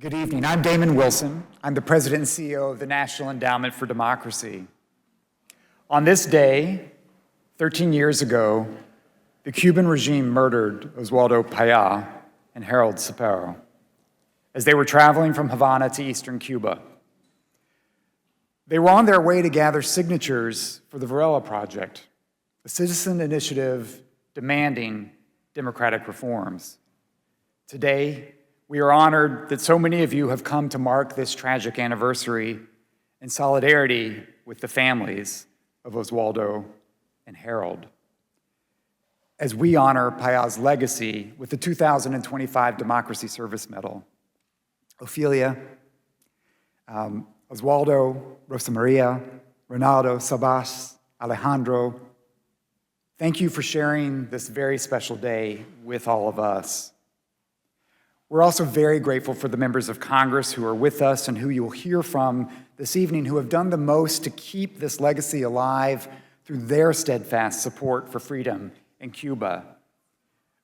Good evening. I'm Damon Wilson. I'm the president and CEO of the National Endowment for Democracy. On this day, 13 years ago, the Cuban regime murdered Oswaldo Payá and Harold Cepero as they were traveling from Havana to eastern Cuba. They were on their way to gather signatures for the Varela Project, a citizen initiative demanding democratic reforms. Today, we are honored that so many of you have come to mark this tragic anniversary in solidarity with the families of Oswaldo and Harold. As we honor Payá's legacy with the 2025 Democracy Service Medal, Ofelia, Oswaldo, Rosa María, Ronaldo, Sabas, Alejandro, thank you for sharing this very special day with all of us. We're also very grateful for the members of Congress who are with us and who you'll hear from this evening who have done the most to keep this legacy alive through their steadfast support for freedom in Cuba.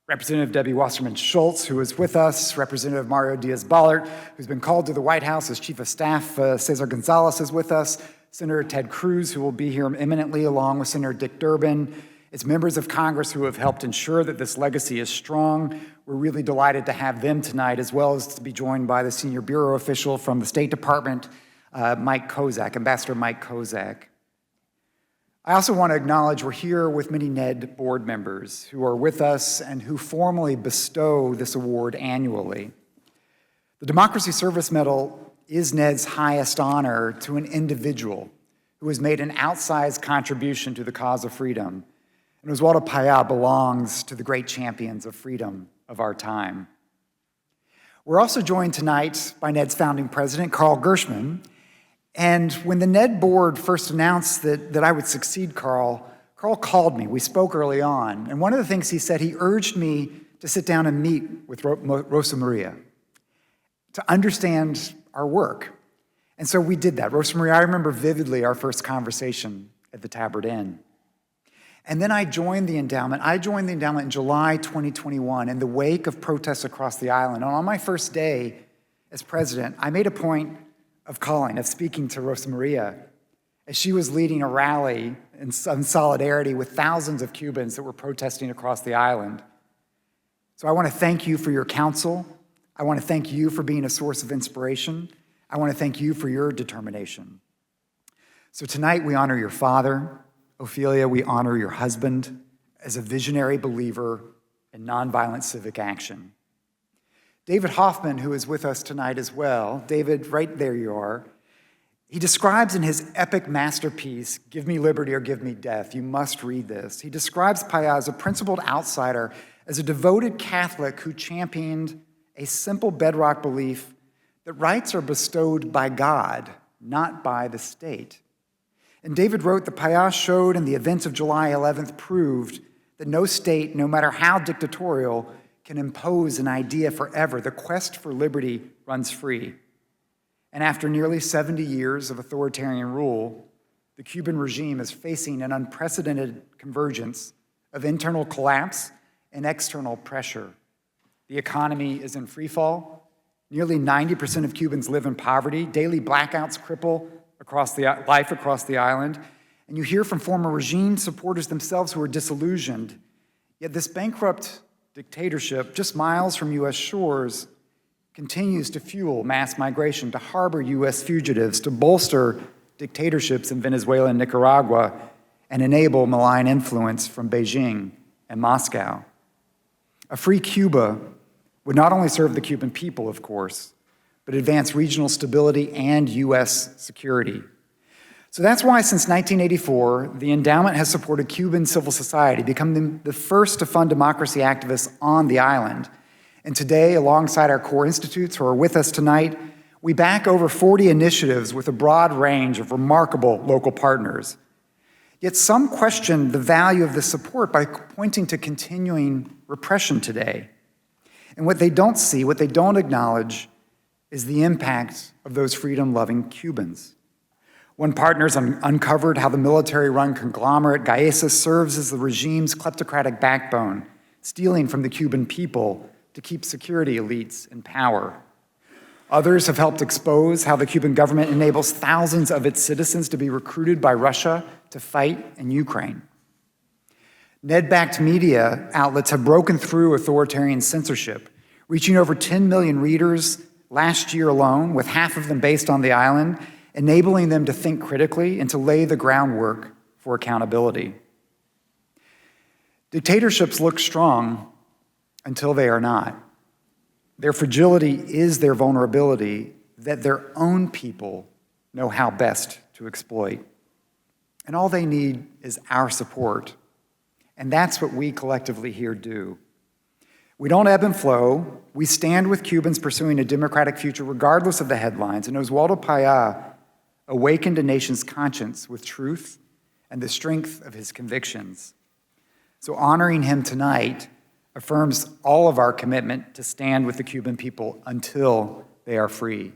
Representative Debbie Wasserman Schultz, who is with us, Representative Mario Díaz-Balart, who's been called to the White House as Chief of Staff, Cesar Gonzales is with us, Senator Ted Cruz, who will be here imminently, along with Senator Dick Durbin. It's members of Congress who have helped ensure that this legacy is strong. We're really delighted to have them tonight, as well as to be joined by the senior bureau official from the State Department, Mike Kozak, Ambassador Mike Kozak. I also want to acknowledge we're here with many NED board members who are with us and who formally bestow this award annually. The Democracy Service Medal is NED's highest honor to an individual who has made an outsized contribution to the cause of freedom. And Oswaldo Payá belongs to the great champions of freedom of our time. We're also joined tonight by NED's founding president, Carl Gershman. And when the NED board first announced that I would succeed Carl called me. We spoke early on. And one of the things he said, he urged me to sit down and meet with Rosa María to understand our work. And so we did that. Rosa María, I remember vividly our first conversation at the Tabard Inn. And then I joined the endowment. I joined the endowment in July 2021 in the wake of protests across the island. And on my first day as president, I made a point of speaking to Rosa María as she was leading a rally in solidarity with thousands of Cubans that were protesting across the island. So I want to thank you for your counsel. I want to thank you for being a source of inspiration. I want to thank you for your determination. So tonight we honor your father. Ofelia, we honor your husband as a visionary believer in nonviolent civic action. David Hoffman, who is with us tonight as well, David, right there you are, he describes in his epic masterpiece, Give Me Liberty or Give Me Death, you must read this. He describes Payá as a principled outsider, as a devoted Catholic who championed a simple bedrock belief that rights are bestowed by God, not by the state. And David wrote that Payá showed, and the events of July 11th proved, that no state, no matter how dictatorial, can impose an idea forever. The quest for liberty runs free. And after nearly 70 years of authoritarian rule, the Cuban regime is facing an unprecedented convergence of internal collapse and external pressure. The economy is in free fall. Nearly 90% of Cubans live in poverty. Daily blackouts cripple life across the island. And you hear from former regime supporters themselves who are disillusioned. Yet this bankrupt dictatorship, just miles from U.S. shores, continues to fuel mass migration, to harbor U.S. fugitives, to bolster dictatorships in Venezuela and Nicaragua, and enable malign influence from Beijing and Moscow. A free Cuba would not only serve the Cuban people, of course, but advance regional stability and U.S. security. So that's why since 1984, the endowment has supported Cuban civil society, becoming the first to fund democracy activists on the island. And today, alongside our core institutes who are with us tonight, we back over 40 initiatives with a broad range of remarkable local partners. Yet some question the value of this support by pointing to continuing repression today. And what they don't see, what they don't acknowledge, is the impact of those freedom-loving Cubans. One partner's uncovered how the military-run conglomerate Gaesa serves as the regime's kleptocratic backbone, stealing from the Cuban people to keep security elites in power. Others have helped expose how the Cuban government enables thousands of its citizens to be recruited by Russia to fight in Ukraine. Ned-backed media outlets have broken through authoritarian censorship, reaching over 10 million readers last year alone, with half of them based on the island, enabling them to think critically and to lay the groundwork for accountability. Dictatorships look strong until they are not. Their fragility is their vulnerability that their own people know how best to exploit. And all they need is our support. And that's what we collectively here do. We don't ebb and flow. We stand with Cubans pursuing a democratic future regardless of the headlines. And Oswaldo Payá awakened a nation's conscience with truth and the strength of his convictions. So honoring him tonight affirms all of our commitment to stand with the Cuban people until they are free.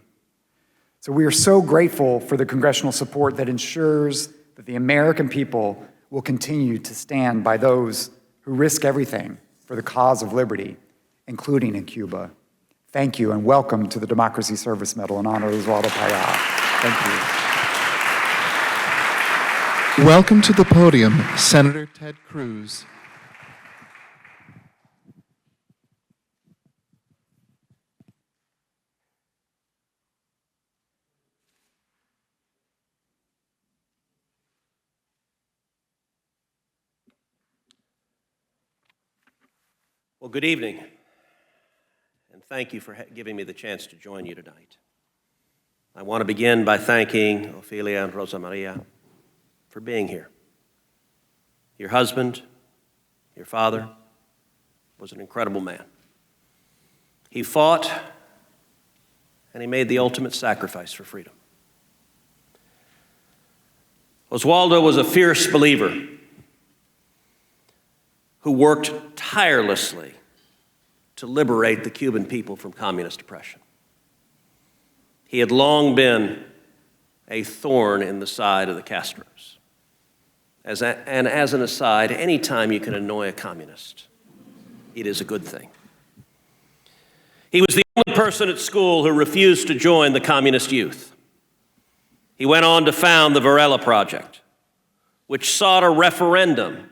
So we are so grateful for the congressional support that ensures that the American people will continue to stand by those who risk everything for the cause of liberty, including in Cuba. Thank you, and welcome to the Democracy Service Medal in honor of Oswaldo Payá. Thank you. Welcome to the podium, Senator Ted Cruz. Well, good evening, and thank you for giving me the chance to join you tonight. I want to begin by thanking Ofelia and Rosa María for being here. Your husband, your father, was an incredible man. He fought, and he made the ultimate sacrifice for freedom. Oswaldo was a fierce believer who worked tirelessly to liberate the Cuban people from communist oppression. He had long been a thorn in the side of the Castros. As an aside, anytime you can annoy a communist, it is a good thing. He was the only person at school who refused to join the communist youth. He went on to found the Varela Project, which sought a referendum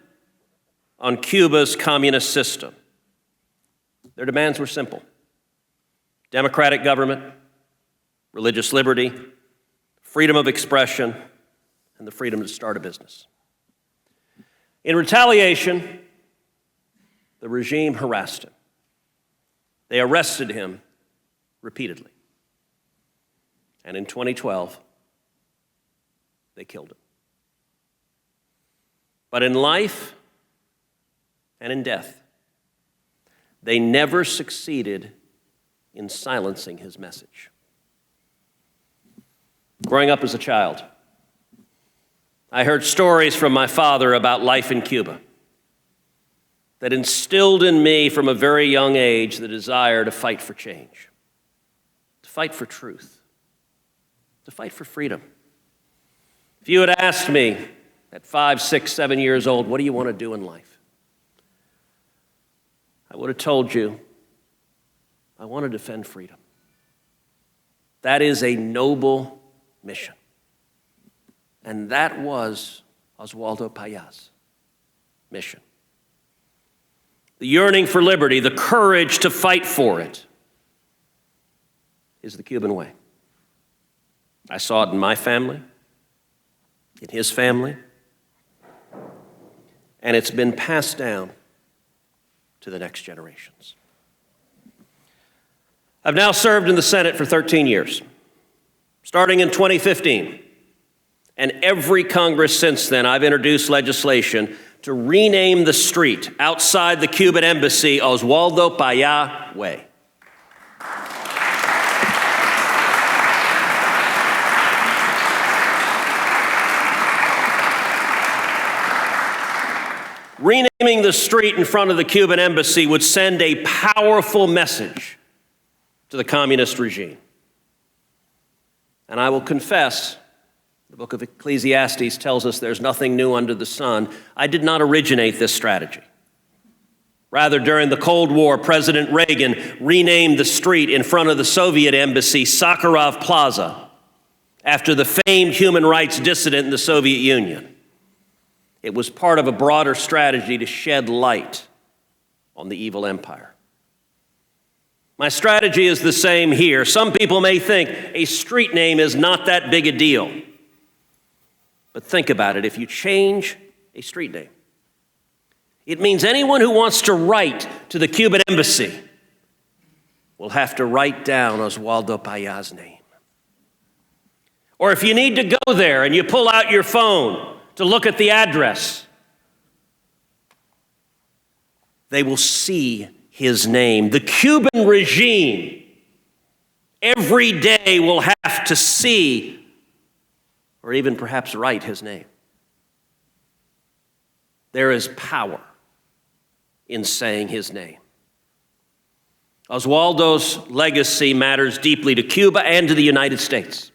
on Cuba's communist system. Their demands were simple: democratic government, religious liberty, freedom of expression, and the freedom to start a business. In retaliation, the regime harassed him. They arrested him repeatedly. And in 2012, they killed him. But in life and in death, they never succeeded in silencing his message. Growing up as a child, I heard stories from my father about life in Cuba that instilled in me from a very young age the desire to fight for change, to fight for truth, to fight for freedom. If you had asked me at 5, 6, 7 years old, what do you want to do in life? I would have told you, I want to defend freedom. That is a noble mission. And that was Oswaldo Payá's mission. The yearning for liberty, the courage to fight for it, is the Cuban way. I saw it in my family, in his family, and it's been passed down to the next generations. I've now served in the Senate for 13 years, starting in 2015. And every Congress since then, I've introduced legislation to rename the street outside the Cuban embassy Oswaldo Payá Way. Renaming the street in front of the Cuban embassy would send a powerful message to the communist regime. And I will confess, the book of Ecclesiastes tells us there's nothing new under the sun. I did not originate this strategy. Rather, during the Cold War, President Reagan renamed the street in front of the Soviet embassy Sakharov Plaza after the famed human rights dissident in the Soviet Union. It was part of a broader strategy to shed light on the evil empire. My strategy is the same here. Some people may think a street name is not that big a deal. But think about it. If you change a street name, it means anyone who wants to write to the Cuban embassy will have to write down Oswaldo Payá's name. Or if you need to go there and you pull out your phone to look at the address, they will see his name. The Cuban regime every day will have to see, or even perhaps write, his name. There is power in saying his name. Oswaldo's legacy matters deeply to Cuba and to the United States.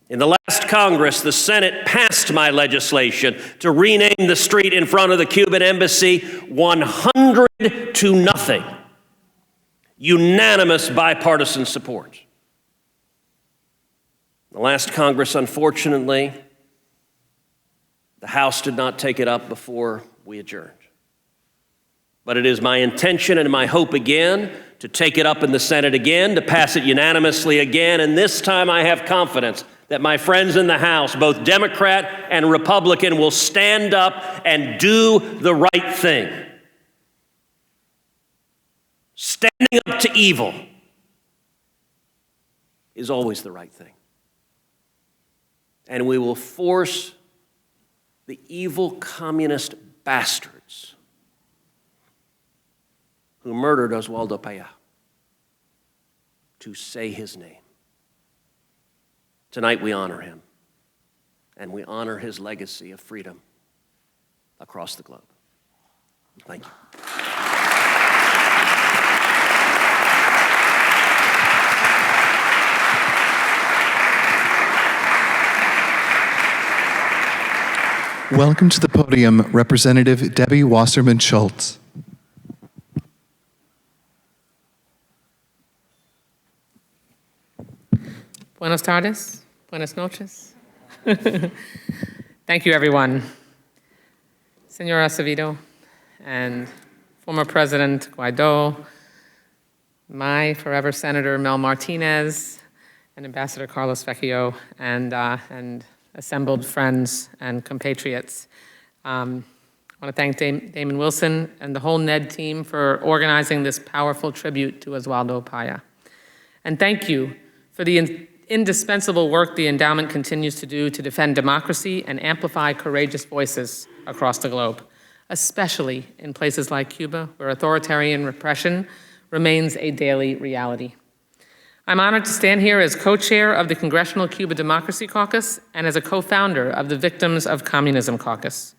In the last Congress, the Senate passed my legislation to rename the street in front of the Cuban embassy 100-0. Unanimous bipartisan support. The last Congress, unfortunately, the House did not take it up before we adjourned. But it is my intention and my hope again to take it up in the Senate again, to pass it unanimously again, and this time I have confidence that my friends in the House, both Democrat and Republican, will stand up and do the right thing. Standing up to evil is always the right thing. And we will force the evil communist bastards who murdered Oswaldo Payá to say his name. Tonight we honor him, and we honor his legacy of freedom across the globe. Thank you. Welcome to the podium, Representative Debbie Wasserman Schultz. Buenos tardes, buenas noches. Thank you, everyone. Senora Acevedo and former President Guaido, my forever Senator Mel Martinez, and Ambassador Carlos Vecchio, and assembled friends and compatriots. I want to thank Damon Wilson and the whole NED team for organizing this powerful tribute to Oswaldo Payá. And thank you for the indispensable work the endowment continues to do to defend democracy and amplify courageous voices across the globe, especially in places like Cuba, where authoritarian repression remains a daily reality. I'm honored to stand here as co-chair of the Congressional Cuba Democracy Caucus and as a co-founder of the Victims of Communism Caucus.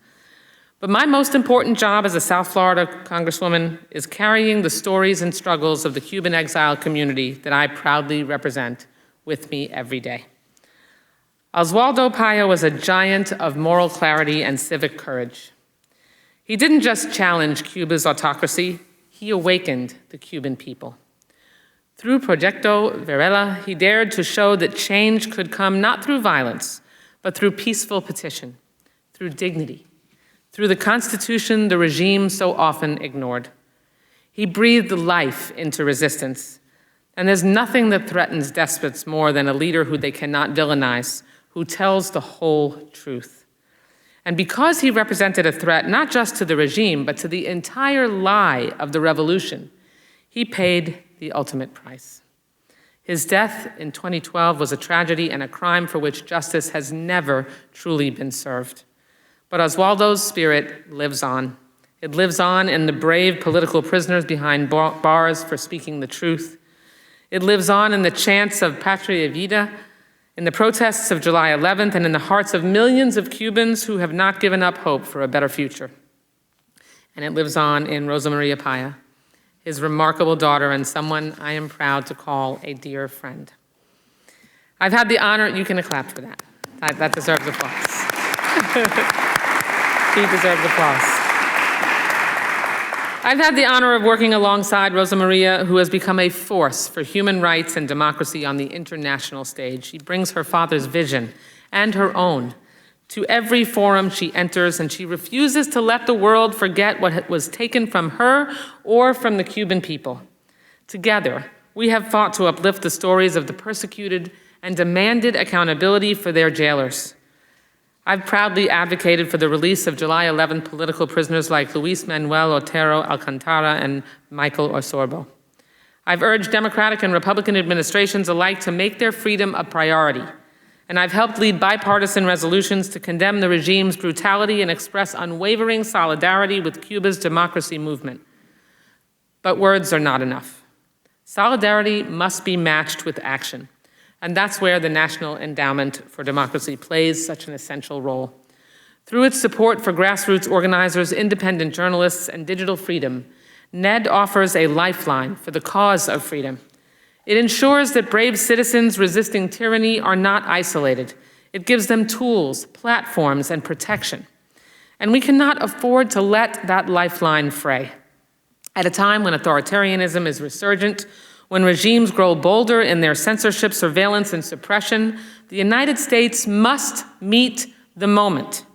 But my most important job as a South Florida Congresswoman is carrying the stories and struggles of the Cuban exile community that I proudly represent with me every day. Oswaldo Payá was a giant of moral clarity and civic courage. He didn't just challenge Cuba's autocracy, he awakened the Cuban people. Through Proyecto Varela, he dared to show that change could come not through violence, but through peaceful petition, through dignity, through the Constitution the regime so often ignored. He breathed life into resistance. And there's nothing that threatens despots more than a leader who they cannot villainize, who tells the whole truth. And because he represented a threat not just to the regime, but to the entire lie of the revolution, he paid the ultimate price. His death in 2012 was a tragedy and a crime for which justice has never truly been served. But Oswaldo's spirit lives on. It lives on in the brave political prisoners behind bars for speaking the truth. It lives on in the chants of Patria Vida, in the protests of July 11th, and in the hearts of millions of Cubans who have not given up hope for a better future. And it lives on in Rosa María Payá, his remarkable daughter and someone I am proud to call a dear friend. I've had the honor, you can clap for that. That deserves applause. He deserves applause. I've had the honor of working alongside Rosa María, who has become a force for human rights and democracy on the international stage. She brings her father's vision and her own to every forum she enters, and she refuses to let the world forget what was taken from her or from the Cuban people. Together, we have fought to uplift the stories of the persecuted and demanded accountability for their jailers. I've proudly advocated for the release of July 11 political prisoners like Luis Manuel Otero Alcantara and Michael Osorbo. I've urged Democratic and Republican administrations alike to make their freedom a priority, and I've helped lead bipartisan resolutions to condemn the regime's brutality and express unwavering solidarity with Cuba's democracy movement. But words are not enough. Solidarity must be matched with action. And that's where the National Endowment for Democracy plays such an essential role. Through its support for grassroots organizers, independent journalists, and digital freedom, NED offers a lifeline for the cause of freedom. It ensures that brave citizens resisting tyranny are not isolated. It gives them tools, platforms, and protection. And we cannot afford to let that lifeline fray. At a time when authoritarianism is resurgent, when regimes grow bolder in their censorship, surveillance, and suppression, the United States must meet the moment.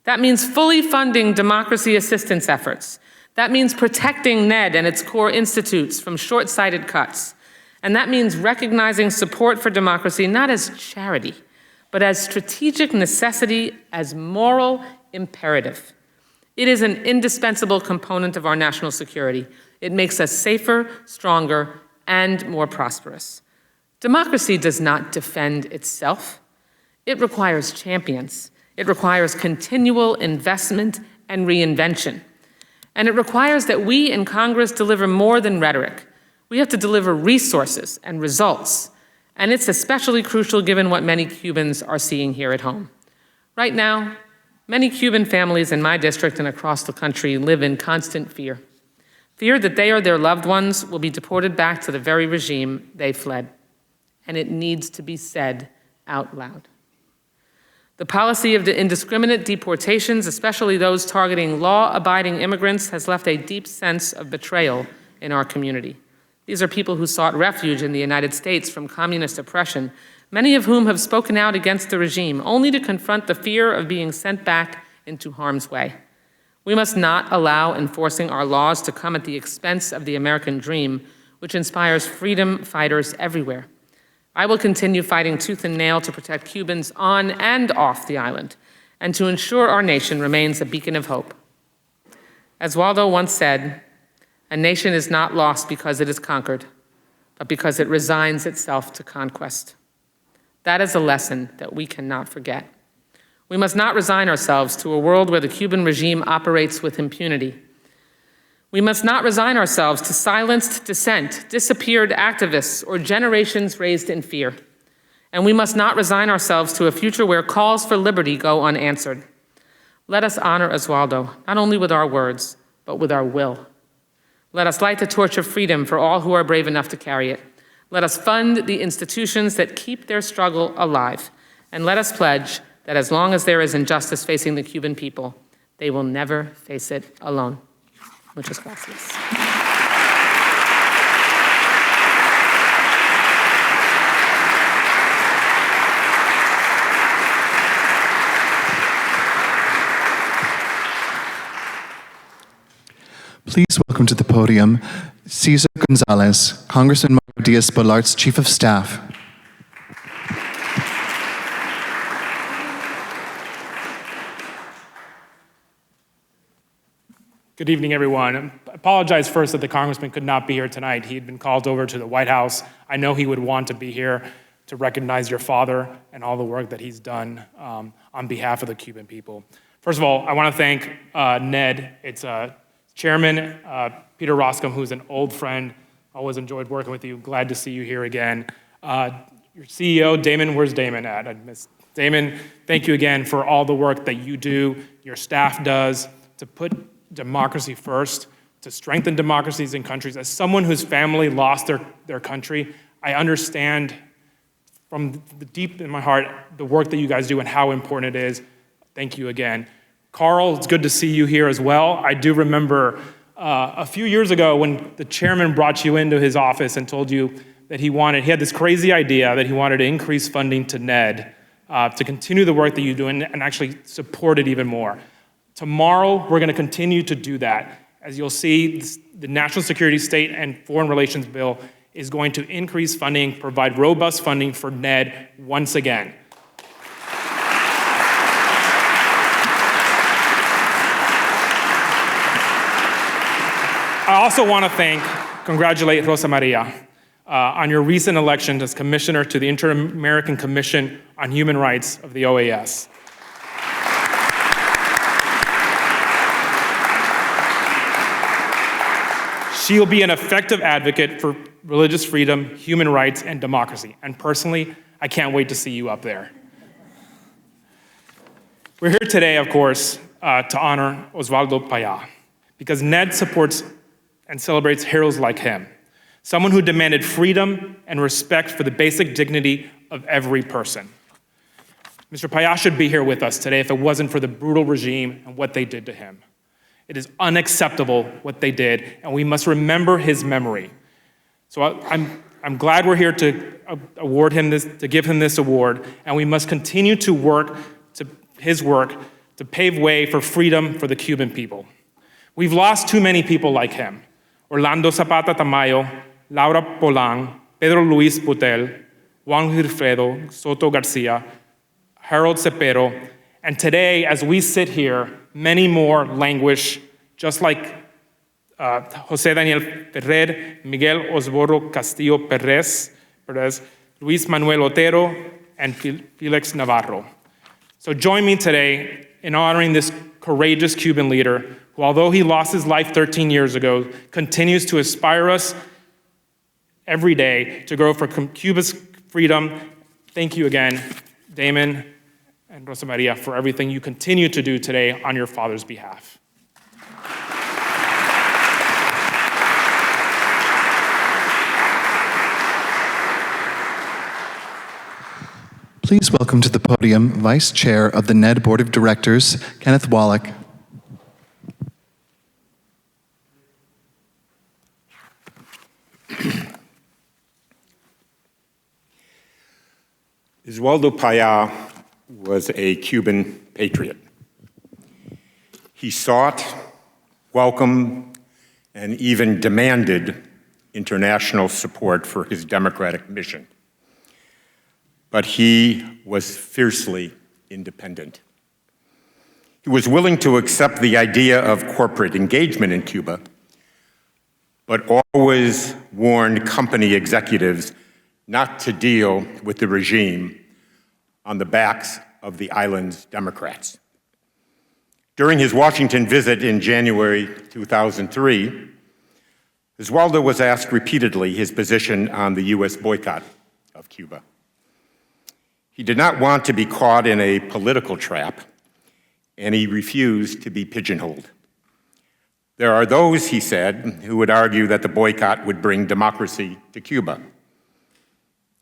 That means fully funding democracy assistance efforts. That means protecting NED and its core institutes from short-sighted cuts. And that means recognizing support for democracy not as charity, but as strategic necessity, as moral imperative. It is an indispensable component of our national security. It makes us safer, stronger, and more prosperous. Democracy does not defend itself. It requires champions. It requires continual investment and reinvention. And it requires that we in Congress deliver more than rhetoric. We have to deliver resources and results. And it's especially crucial given what many Cubans are seeing here at home. Right now, many Cuban families in my district and across the country live in constant fear. Fear that they or their loved ones will be deported back to the very regime they fled. And it needs to be said out loud. The policy of the indiscriminate deportations, especially those targeting law-abiding immigrants, has left a deep sense of betrayal in our community. These are people who sought refuge in the United States from communist oppression, many of whom have spoken out against the regime, only to confront the fear of being sent back into harm's way. We must not allow enforcing our laws to come at the expense of the American dream, which inspires freedom fighters everywhere. I will continue fighting tooth and nail to protect Cubans on and off the island, and to ensure our nation remains a beacon of hope. As Waldo once said, a nation is not lost because it is conquered, but because it resigns itself to conquest. That is a lesson that we cannot forget. We must not resign ourselves to a world where the Cuban regime operates with impunity. We must not resign ourselves to silenced dissent, disappeared activists, or generations raised in fear. And we must not resign ourselves to a future where calls for liberty go unanswered. Let us honor Oswaldo, not only with our words, but with our will. Let us light the torch of freedom for all who are brave enough to carry it. Let us fund the institutions that keep their struggle alive. And let us pledge that as long as there is injustice facing the Cuban people, they will never face it alone. Muchas gracias. Please welcome to the podium Cesar Gonzales, Congressman Díaz-Balart's Chief of Staff. Good evening, everyone. I apologize first that the congressman could not be here tonight. He had been called over to the White House. I know he would want to be here to recognize your father and all the work that he's done on behalf of the Cuban people. First of all, I want to thank NED, its chairman, Peter Roskam, who's an old friend. Always enjoyed working with you. Glad to see you here again. Your CEO, Damon, where's Damon at? I miss Damon. Thank you again for all the work that you do, your staff does, to put democracy first, to strengthen democracies in countries. As someone whose family lost their country, I understand from the deep in my heart the work that you guys do and how important it is. Thank you again. Carl, it's good to see you here as well. I do remember a few years ago when the chairman brought you into his office and told you that he had this crazy idea that he wanted to increase funding to NED to continue the work that you do and actually support it even more. Tomorrow, we're going to continue to do that. As you'll see, the National Security, State, and Foreign Relations Bill is going to increase funding, provide robust funding for NED once again. I also want to congratulate Rosa María on your recent election as Commissioner to the Inter-American Commission on Human Rights of the OAS. She will be an effective advocate for religious freedom, human rights, and democracy. And personally, I can't wait to see you up there. We're here today, of course, to honor Oswaldo Payá, because NED supports and celebrates heroes like him, someone who demanded freedom and respect for the basic dignity of every person. Mr. Payá should be here with us today if it wasn't for the brutal regime and what they did to him. It is unacceptable what they did, and we must remember his memory. So I'm glad we're here to award him this, to give him this award, and we must continue to work his work to pave way for freedom for the Cuban people. We've lost too many people like him. Orlando Zapata Tamayo, Laura Polan, Pedro Luis Butel, Juan Wilfredo Soto Garcia, Harold Cepero, and today, as we sit here, many more languish, just like José Daniel Ferrer, Miguel Osborro Castillo Perez, Luis Manuel Otero, and Felix Navarro. So join me today in honoring this courageous Cuban leader who, although he lost his life 13 years ago, continues to inspire us every day to grow for Cuba's freedom. Thank you again, Damon and Rosa María, for everything you continue to do today on your father's behalf. Please welcome to the podium Vice Chair of the NED Board of Directors, Kenneth Wollack. Oswaldo Payá was a Cuban patriot. He sought, welcomed, and even demanded international support for his democratic mission. But he was fiercely independent. He was willing to accept the idea of corporate engagement in Cuba, but always warned company executives not to deal with the regime on the backs of the island's Democrats. During his Washington visit in January 2003, Oswaldo was asked repeatedly his position on the U.S. boycott of Cuba. He did not want to be caught in a political trap, and he refused to be pigeonholed. There are those, he said, who would argue that the boycott would bring democracy to Cuba.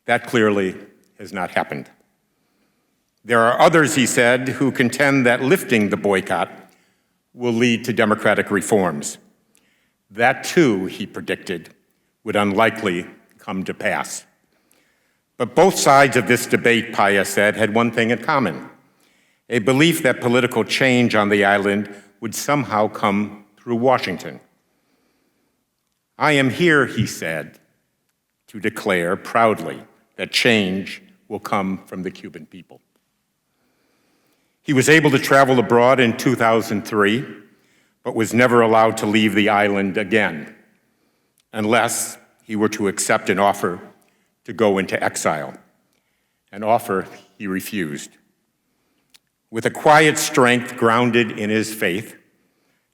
That clearly has not happened. There are others, he said, who contend that lifting the boycott will lead to democratic reforms. That, too, he predicted, would unlikely come to pass. But both sides of this debate, Payá said, had one thing in common: a belief that political change on the island would somehow come through Washington. I am here, he said, to declare proudly that change will come from the Cuban people. He was able to travel abroad in 2003, but was never allowed to leave the island again, unless he were to accept an offer to go into exile, an offer he refused. With a quiet strength grounded in his faith,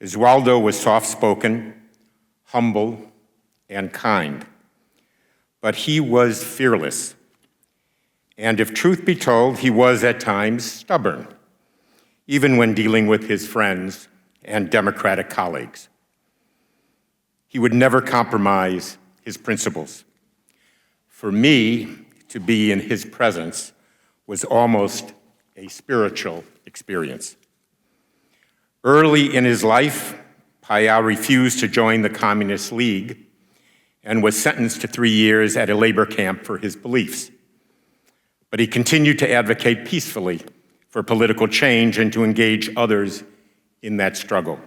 Oswaldo was soft-spoken, humble, and kind. But he was fearless. And if truth be told, he was at times stubborn, even when dealing with his friends and Democratic colleagues. He would never compromise his principles. For me, to be in his presence was almost a spiritual experience. Early in his life, Payá refused to join the Communist League and was sentenced to 3 years at a labor camp for his beliefs. But he continued to advocate peacefully for political change and to engage others in that struggle.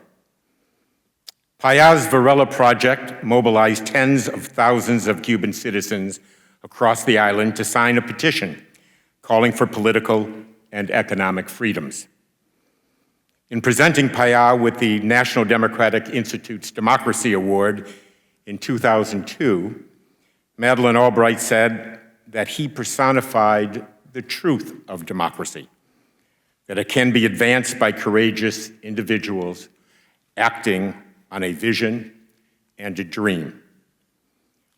Payá's Varela project mobilized tens of thousands of Cuban citizens across the island to sign a petition calling for political and economic freedoms. In presenting Payá with the National Democratic Institute's Democracy Award in 2002, Madeleine Albright said that he personified the truth of democracy, that it can be advanced by courageous individuals acting on a vision and a dream.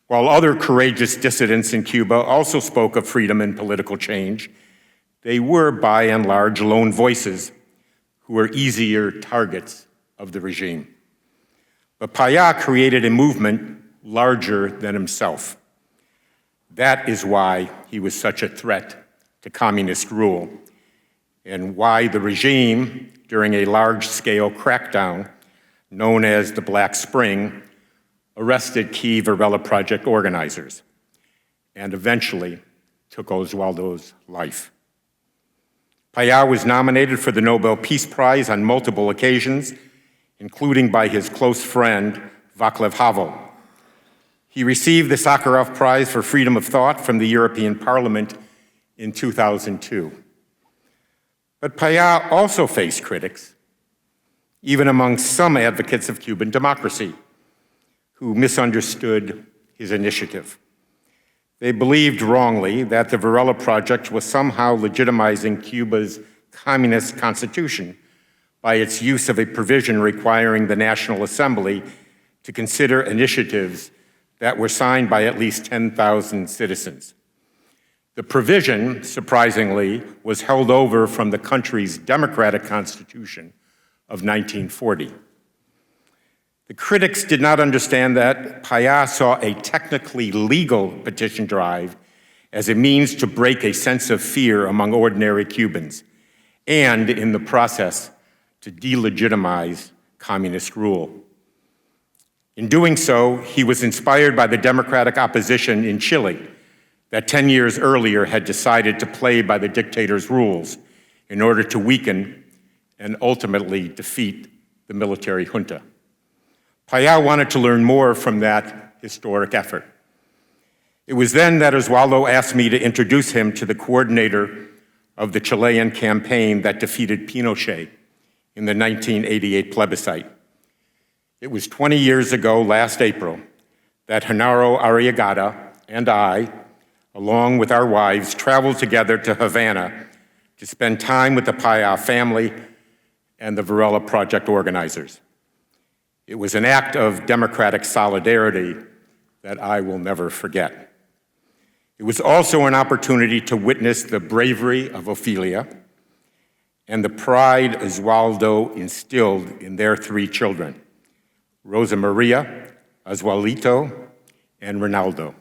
While other courageous dissidents in Cuba also spoke of freedom and political change, they were, by and large, lone voices who were easier targets of the regime. But Payá created a movement larger than himself. That is why he was such a threat to communist rule, and why the regime, during a large-scale crackdown known as the Black Spring, arrested key Varela Project organizers and eventually took Oswaldo's life. Payá was nominated for the Nobel Peace Prize on multiple occasions, including by his close friend, Václav Havel. He received the Sakharov Prize for Freedom of Thought from the European Parliament in 2002. But Payá also faced critics, even among some advocates of Cuban democracy, who misunderstood his initiative. They believed wrongly that the Varela Project was somehow legitimizing Cuba's communist constitution by its use of a provision requiring the National Assembly to consider initiatives that were signed by at least 10,000 citizens. The provision, surprisingly, was held over from the country's democratic constitution of 1940. The critics did not understand that Payá saw a technically legal petition drive as a means to break a sense of fear among ordinary Cubans, and in the process, to delegitimize communist rule. In doing so, he was inspired by the democratic opposition in Chile that 10 years earlier had decided to play by the dictator's rules in order to weaken and ultimately defeat the military junta. Payá wanted to learn more from that historic effort. It was then that Oswaldo asked me to introduce him to the coordinator of the Chilean campaign that defeated Pinochet in the 1988 plebiscite. It was 20 years ago, last April, that Genaro Arriagada and I, along with our wives, traveled together to Havana to spend time with the Payá family and the Varela Project organizers. It was an act of democratic solidarity that I will never forget. It was also an opportunity to witness the bravery of Ofelia and the pride Oswaldo instilled in their 3 children, Rosa María, Oswaldito, and Ronaldo.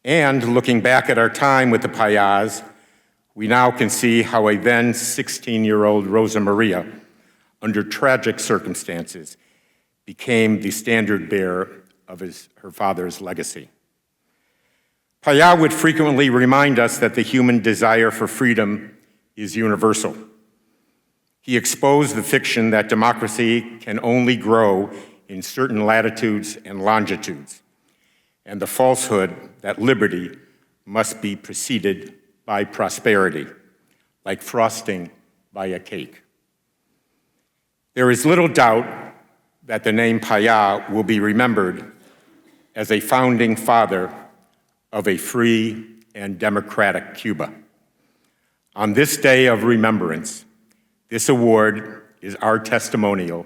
And looking back at our time with the Payás, we now can see how a then 16-year-old Rosa María, under tragic circumstances, became the standard bearer of her father's legacy. Payá would frequently remind us that the human desire for freedom is universal. He exposed the fiction that democracy can only grow in certain latitudes and longitudes, and the falsehood that liberty must be preceded by prosperity, like frosting by a cake. There is little doubt that the name Payá will be remembered as a founding father of a free and democratic Cuba. On this day of remembrance, this award is our testimonial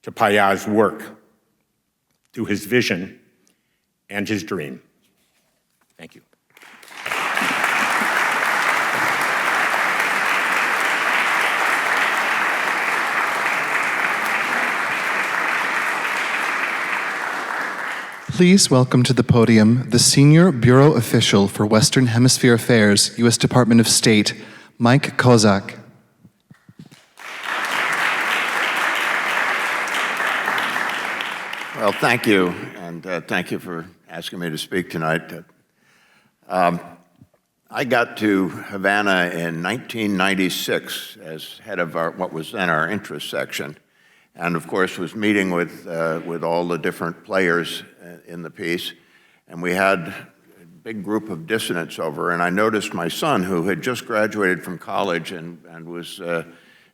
to Payá's work, to his vision and his dream. Thank you. Please welcome to the podium the Senior Bureau Official for Western Hemisphere Affairs, U.S. Department of State, Mike Kozak. Well, thank you, and thank you for asking me to speak tonight. I got to Havana in 1996 as head of what was then our interest section, and of course was meeting with all the different players in the piece, and we had a big group of dissidents over, and I noticed my son, who had just graduated from college and was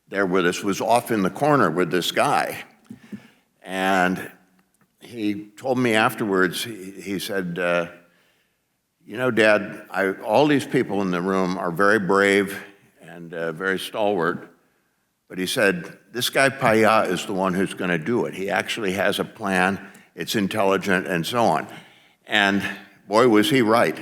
there with us, was off in the corner with this guy. And he told me afterwards, he said, you know, Dad, all these people in the room are very brave and very stalwart, but he said, this guy Payá is the one who's going to do it. He actually has a plan, it's intelligent, and so on. And boy, was he right.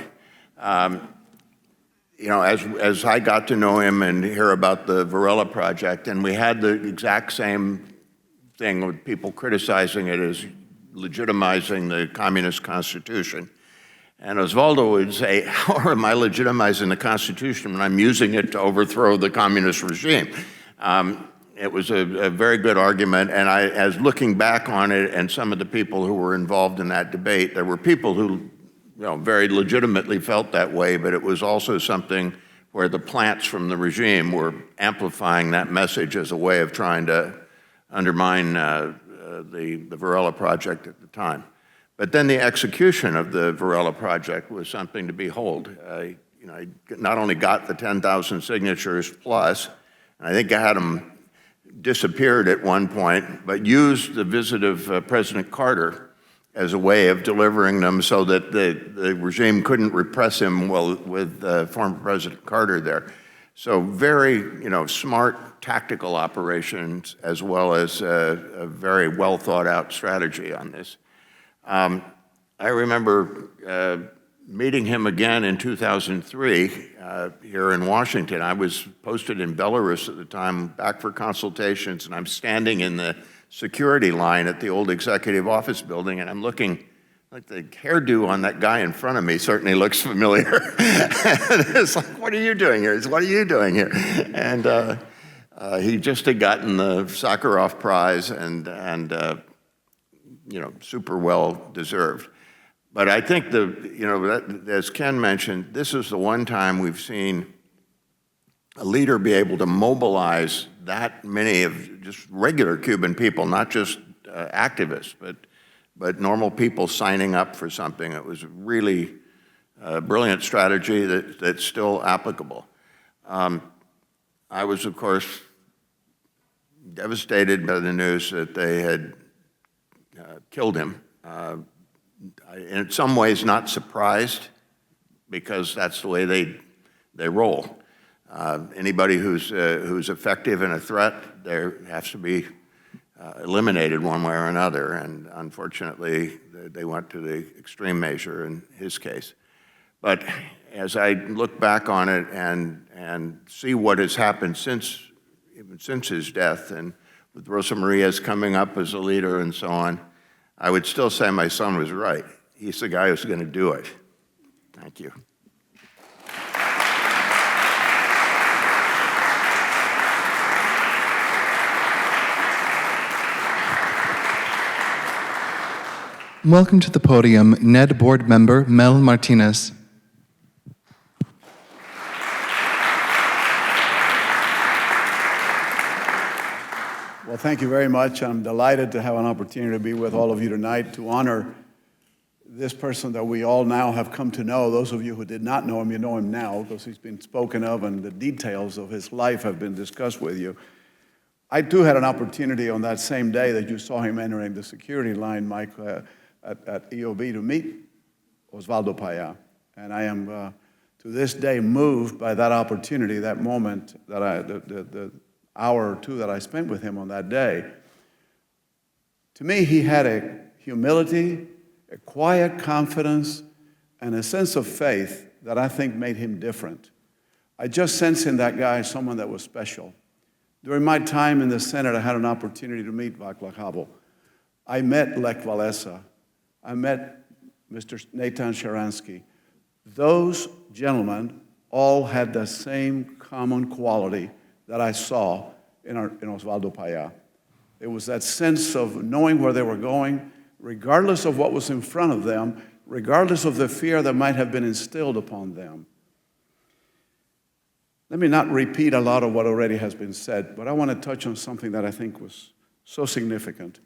You know, as I got to know him and hear about the Varela Project, and we had the exact same thing with people criticizing it as legitimizing the communist constitution. And Oswaldo would say, how am I legitimizing the Constitution when I'm using it to overthrow the communist regime? It was a very good argument, and as looking back on it and some of the people who were involved in that debate, there were people who, you know, very legitimately felt that way, but it was also something where the plants from the regime were amplifying that message as a way of trying to undermine the Varela Project at the time. But then the execution of the Varela Project was something to behold. You know, I not only got the 10,000 signatures plus, and I think I had them disappeared at one point, but used the visit of President Carter as a way of delivering them so that the regime couldn't repress him with former President Carter there. So very, you know, smart tactical operations as well as a very well thought out strategy on this. I remember meeting him again in 2003 here in Washington. I was posted in Belarus at the time, back for consultations, and I'm standing in the security line at the old executive office building, and I'm looking, like the hairdo on that guy in front of me certainly looks familiar. And it's like, what are you doing here? It's, what are you doing here? And he just had gotten the Sakharov Prize and you know, super well deserved. But I think you know, as Ken mentioned, this is the one time we've seen a leader be able to mobilize that many of just regular Cuban people, not just activists, but normal people signing up for something. It was really a brilliant strategy that's still applicable. I was, of course, devastated by the news that they had killed him. In some ways, not surprised, because that's the way they roll. Anybody who's effective in a threat, there has to be eliminated one way or another, and unfortunately, they went to the extreme measure in his case. But as I look back on it and see what has happened even since his death, and with Rosa Maria's coming up as a leader and so on, I would still say my son was right. He's the guy who's going to do it. Thank you. Welcome to the podium, NED board member Mel Martinez. Well, thank you very much. I'm delighted to have an opportunity to be with all of you tonight to honor this person that we all now have come to know. Those of you who did not know him, you know him now because he's been spoken of and the details of his life have been discussed with you. I too had an opportunity on that same day that you saw him entering the security line, Mike, at EOB to meet Oswaldo Payá. And I am, to this day, moved by that opportunity, that moment, that the hour or two that I spent with him on that day. To me, he had a humility, a quiet confidence, and a sense of faith that I think made him different. I just sensed in that guy someone that was special. During my time in the Senate, I had an opportunity to meet Václav Havel. I met Lech Walesa. I met Mr. Nathan Sharansky. Those gentlemen all had the same common quality that I saw in Oswaldo Payá. It was that sense of knowing where they were going, regardless of what was in front of them, regardless of the fear that might have been instilled upon them. Let me not repeat a lot of what already has been said, but I want to touch on something that I think was so significant.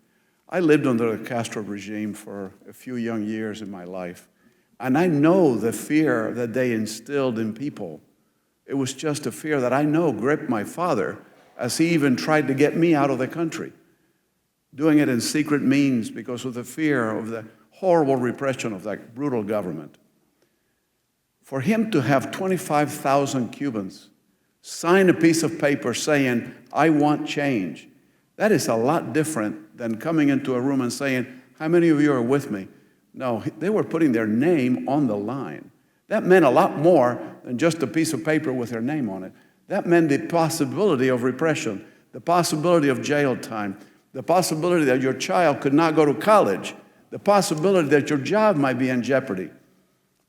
I lived under the Castro regime for a few young years in my life, and I know the fear that they instilled in people. It was just a fear that I know gripped my father as he even tried to get me out of the country, doing it in secret means because of the fear of the horrible repression of that brutal government. For him to have 25,000 Cubans sign a piece of paper saying, "I want change," that is a lot different than coming into a room and saying, "How many of you are with me?" No, they were putting their name on the line. That meant a lot more than just a piece of paper with their name on it. That meant the possibility of repression, the possibility of jail time, the possibility that your child could not go to college, the possibility that your job might be in jeopardy.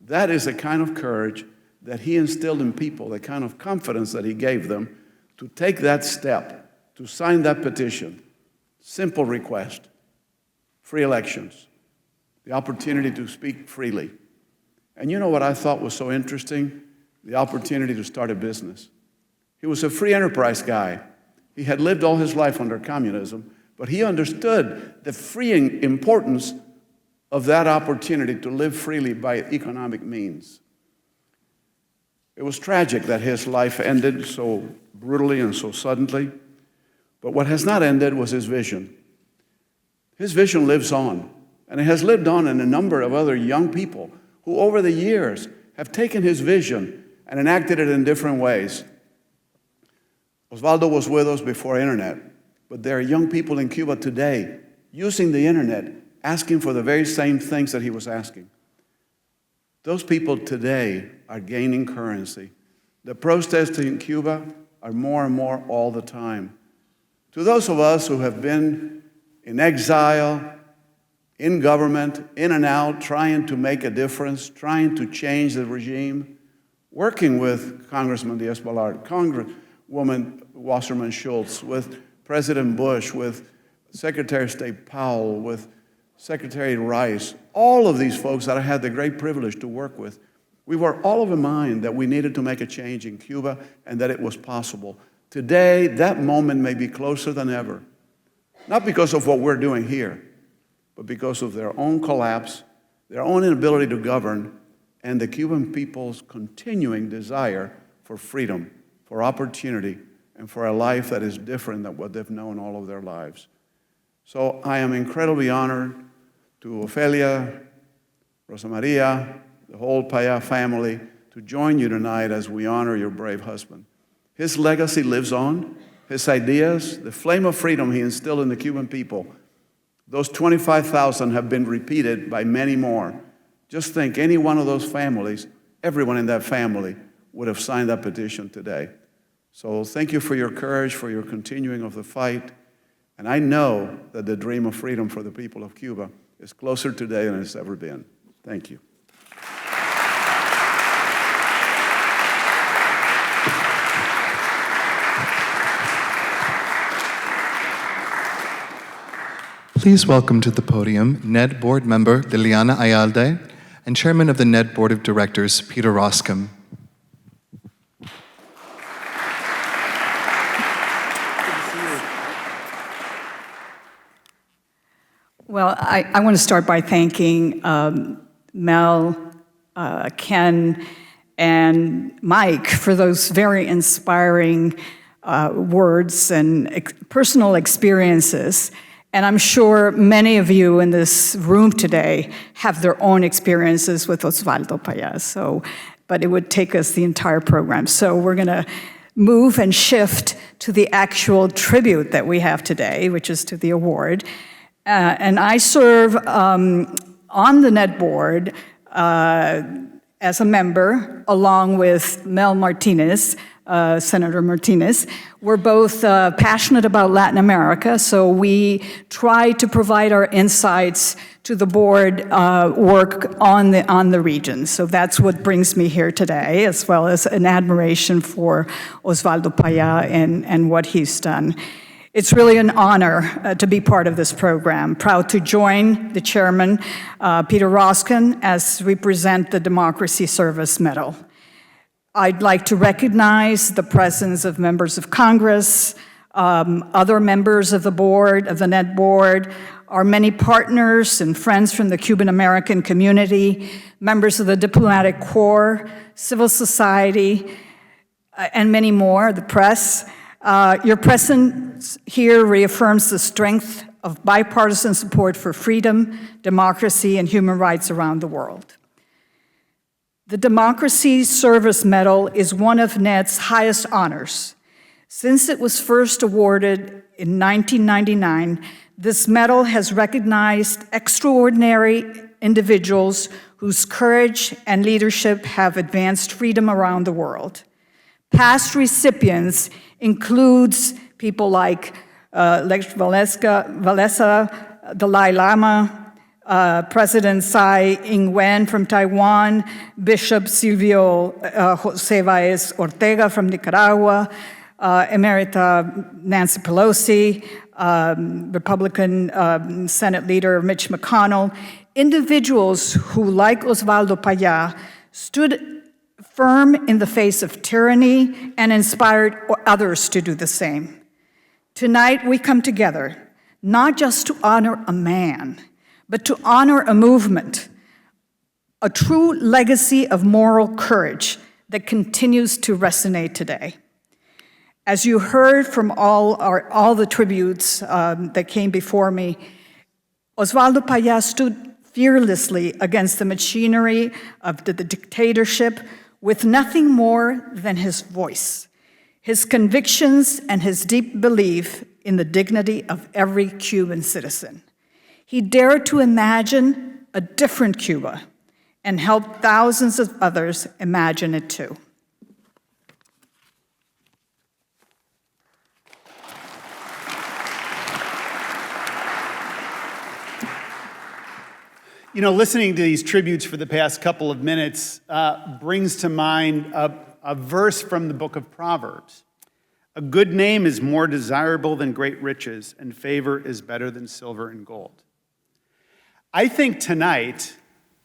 That is the kind of courage that he instilled in people, the kind of confidence that he gave them to take that step, to sign that petition. Simple request: free elections, the opportunity to speak freely. And you know what I thought was so interesting? The opportunity to start a business. He was a free enterprise guy. He had lived all his life under communism, but he understood the freeing importance of that opportunity to live freely by economic means. It was tragic that his life ended so brutally and so suddenly, but what has not ended was his vision. His vision lives on, and it has lived on in a number of other young people who over the years have taken his vision and enacted it in different ways. Oswaldo was with us before internet, but there are young people in Cuba today using the internet, asking for the very same things that he was asking. Those people today are gaining currency. The protests in Cuba are more and more all the time. To those of us who have been in exile, in government, in and out, trying to make a difference, trying to change the regime, working with Congressman Díaz-Balart, Congresswoman Wasserman Schultz, with President Bush, with Secretary of State Powell, with Secretary Rice, all of these folks that I had the great privilege to work with, we were all of a mind that we needed to make a change in Cuba and that it was possible. Today, that moment may be closer than ever, not because of what we're doing here, but because of their own collapse, their own inability to govern, and the Cuban people's continuing desire for freedom, for opportunity, and for a life that is different than what they've known all of their lives. So I am incredibly honored to Ofelia, Rosa María, the whole Payá family, to join you tonight as we honor your brave husband. His legacy lives on. His ideas, the flame of freedom he instilled in the Cuban people, those 25,000 have been repeated by many more. Just think, any one of those families, everyone in that family would have signed that petition today. So thank you for your courage, for your continuing of the fight. And I know that the dream of freedom for the people of Cuba is closer today than it's ever been. Thank you. Please welcome to the podium NED Board Member Liliana Ayalde and Chairman of the NED Board of Directors, Peter Roskam. Well, I want to start by thanking Mel, Ken, and Mike for those very inspiring words and personal experiences. And I'm sure many of you in this room today have their own experiences with Oswaldo Payá. But it would take us the entire program. So we're going to move and shift to the actual tribute that we have today, which is to the award. And I serve on the NED board as a member, along with Mel Martinez, Senator Martinez. We're both passionate about Latin America, so we try to provide our insights to the board work on the region. So that's what brings me here today, as well as an admiration for Oswaldo Payá and what he's done. It's really an honor to be part of this program. Proud to join the chairman, Peter Roskam, as we present the Democracy Service Medal. I'd like to recognize the presence of members of Congress, other members of the board, of the NED board, our many partners and friends from the Cuban American community, members of the diplomatic corps, civil society, and many more, the press. Your presence here reaffirms the strength of bipartisan support for freedom, democracy, and human rights around the world. The Democracy Service Medal is one of NED's highest honors. Since it was first awarded in 1999, this medal has recognized extraordinary individuals whose courage and leadership have advanced freedom around the world. Past recipients includes people like Lech Walesa, Dalai Lama, President Tsai Ing-wen from Taiwan, Bishop Silvio Jose Baez Ortega from Nicaragua, Emerita Nancy Pelosi, Republican Senate Leader Mitch McConnell, individuals who, like Oswaldo Payá, stood firm in the face of tyranny and inspired others to do the same. Tonight we come together not just to honor a man, but to honor a movement, a true legacy of moral courage that continues to resonate today. As you heard from all the tributes that came before me, Oswaldo Payá stood fearlessly against the machinery of the dictatorship with nothing more than his voice, his convictions, and his deep belief in the dignity of every Cuban citizen. He dared to imagine a different Cuba and helped thousands of others imagine it too. You know, listening to these tributes for the past couple of minutes brings to mind a verse from the book of Proverbs. A good name is more desirable than great riches, and favor is better than silver and gold. I think tonight,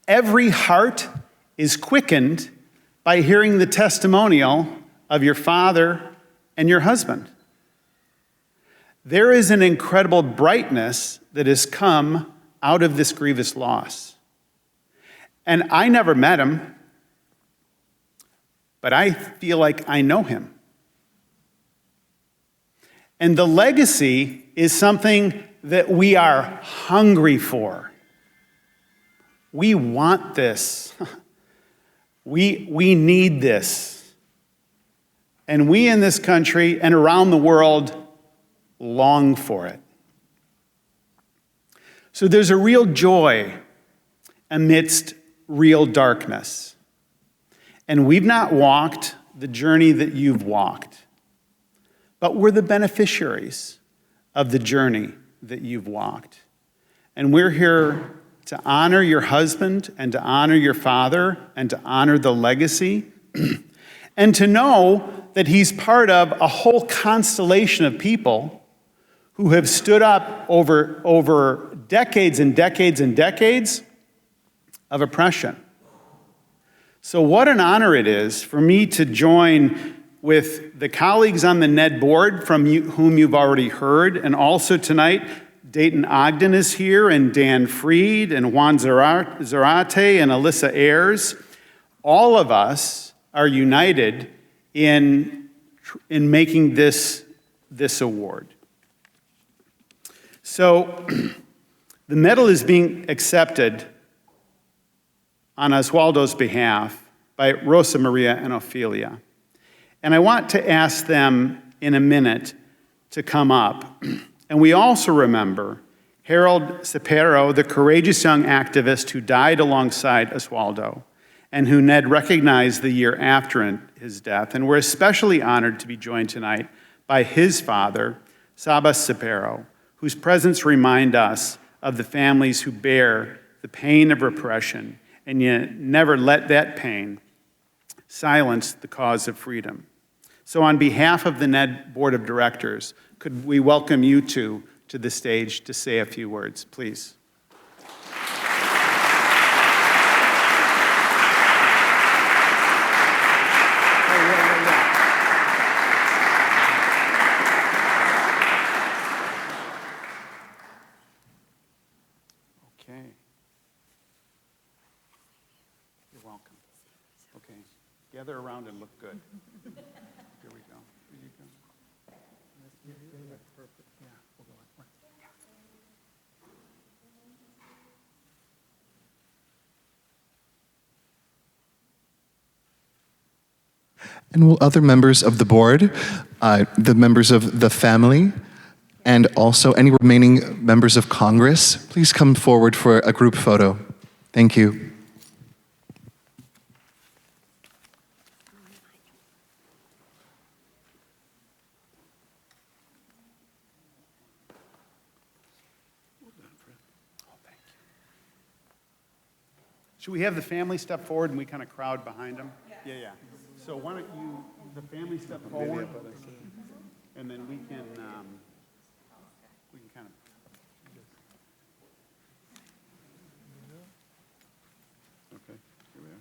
every heart is quickened by hearing the testimonial of your father and your husband. There is an incredible brightness that has come out of this grievous loss. And I never met him, but I feel like I know him. And the legacy is something that we are hungry for. We want this. We need this. And we in this country and around the world long for it. So there's a real joy amidst real darkness. And we've not walked the journey that you've walked, but we're the beneficiaries of the journey that you've walked. And we're here to honor your husband and to honor your father and to honor the legacy and to know that he's part of a whole constellation of people who have stood up over decades and decades and decades of oppression. So what an honor it is for me to join with the colleagues on the NED board from whom you've already heard, and also tonight, Dayton Ogden is here, and Dan Freed, and Juan Zarate, and Alyssa Ayers. All of us are united in making this award. So the medal is being accepted on Oswaldo's behalf by Rosa María and Ofelia. And I want to ask them in a minute to come up. And we also remember Harold Cepero, the courageous young activist who died alongside Oswaldo and who Ned recognized the year after his death. And we're especially honored to be joined tonight by his father, Sabas Cepero, whose presence reminds us of the families who bear the pain of repression and yet never let that pain silence the cause of freedom. So on behalf of the NED Board of Directors, could we welcome you two to the stage to say a few words, please? Okay. You're welcome. Okay. Gather around and look good. Here we go. Here you go. Perfect. Yeah, we'll go right. And will other members of the board, the members of the family, and also any remaining members of Congress, please come forward for a group photo. Thank you. Should we have the family step forward and we kind of crowd behind them? Yeah. So why don't you, the family step forward, and then we can kind of. Okay, here we are.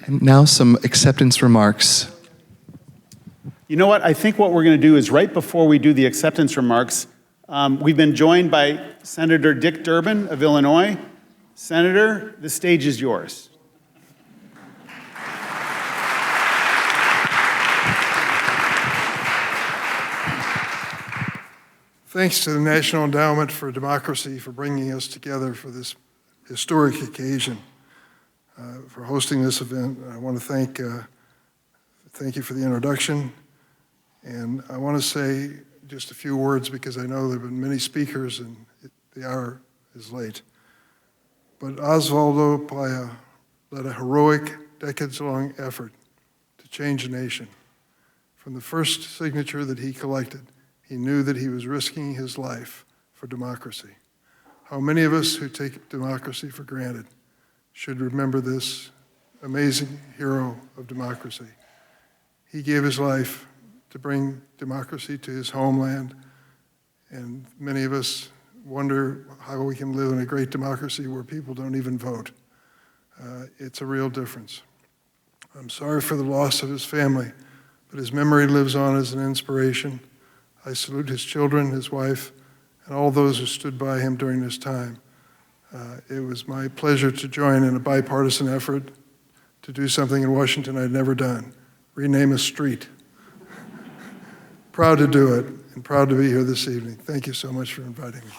And now some acceptance remarks. You know what? I think what we're going to do is right before we do the acceptance remarks, we've been joined by Senator Dick Durbin of Illinois. Senator, the stage is yours. Thanks to the National Endowment for Democracy for bringing us together for this historic occasion, for hosting this event. I want to thank you for the introduction. And I want to say just a few words because I know there have been many speakers and the hour is late. But Oswaldo Payá led a heroic, decades-long effort to change a nation. From the first signature that he collected, he knew that he was risking his life for democracy. How many of us who take democracy for granted should remember this amazing hero of democracy? He gave his life to bring democracy to his homeland, and many of us wonder how we can live in a great democracy where people don't even vote. It's a real difference. I'm sorry for the loss of his family, but his memory lives on as an inspiration. I salute his children, his wife, and all those who stood by him during this time. It was my pleasure to join in a bipartisan effort to do something in Washington I'd never done, rename a street. Proud to do it, and proud to be here this evening. Thank you so much for inviting me.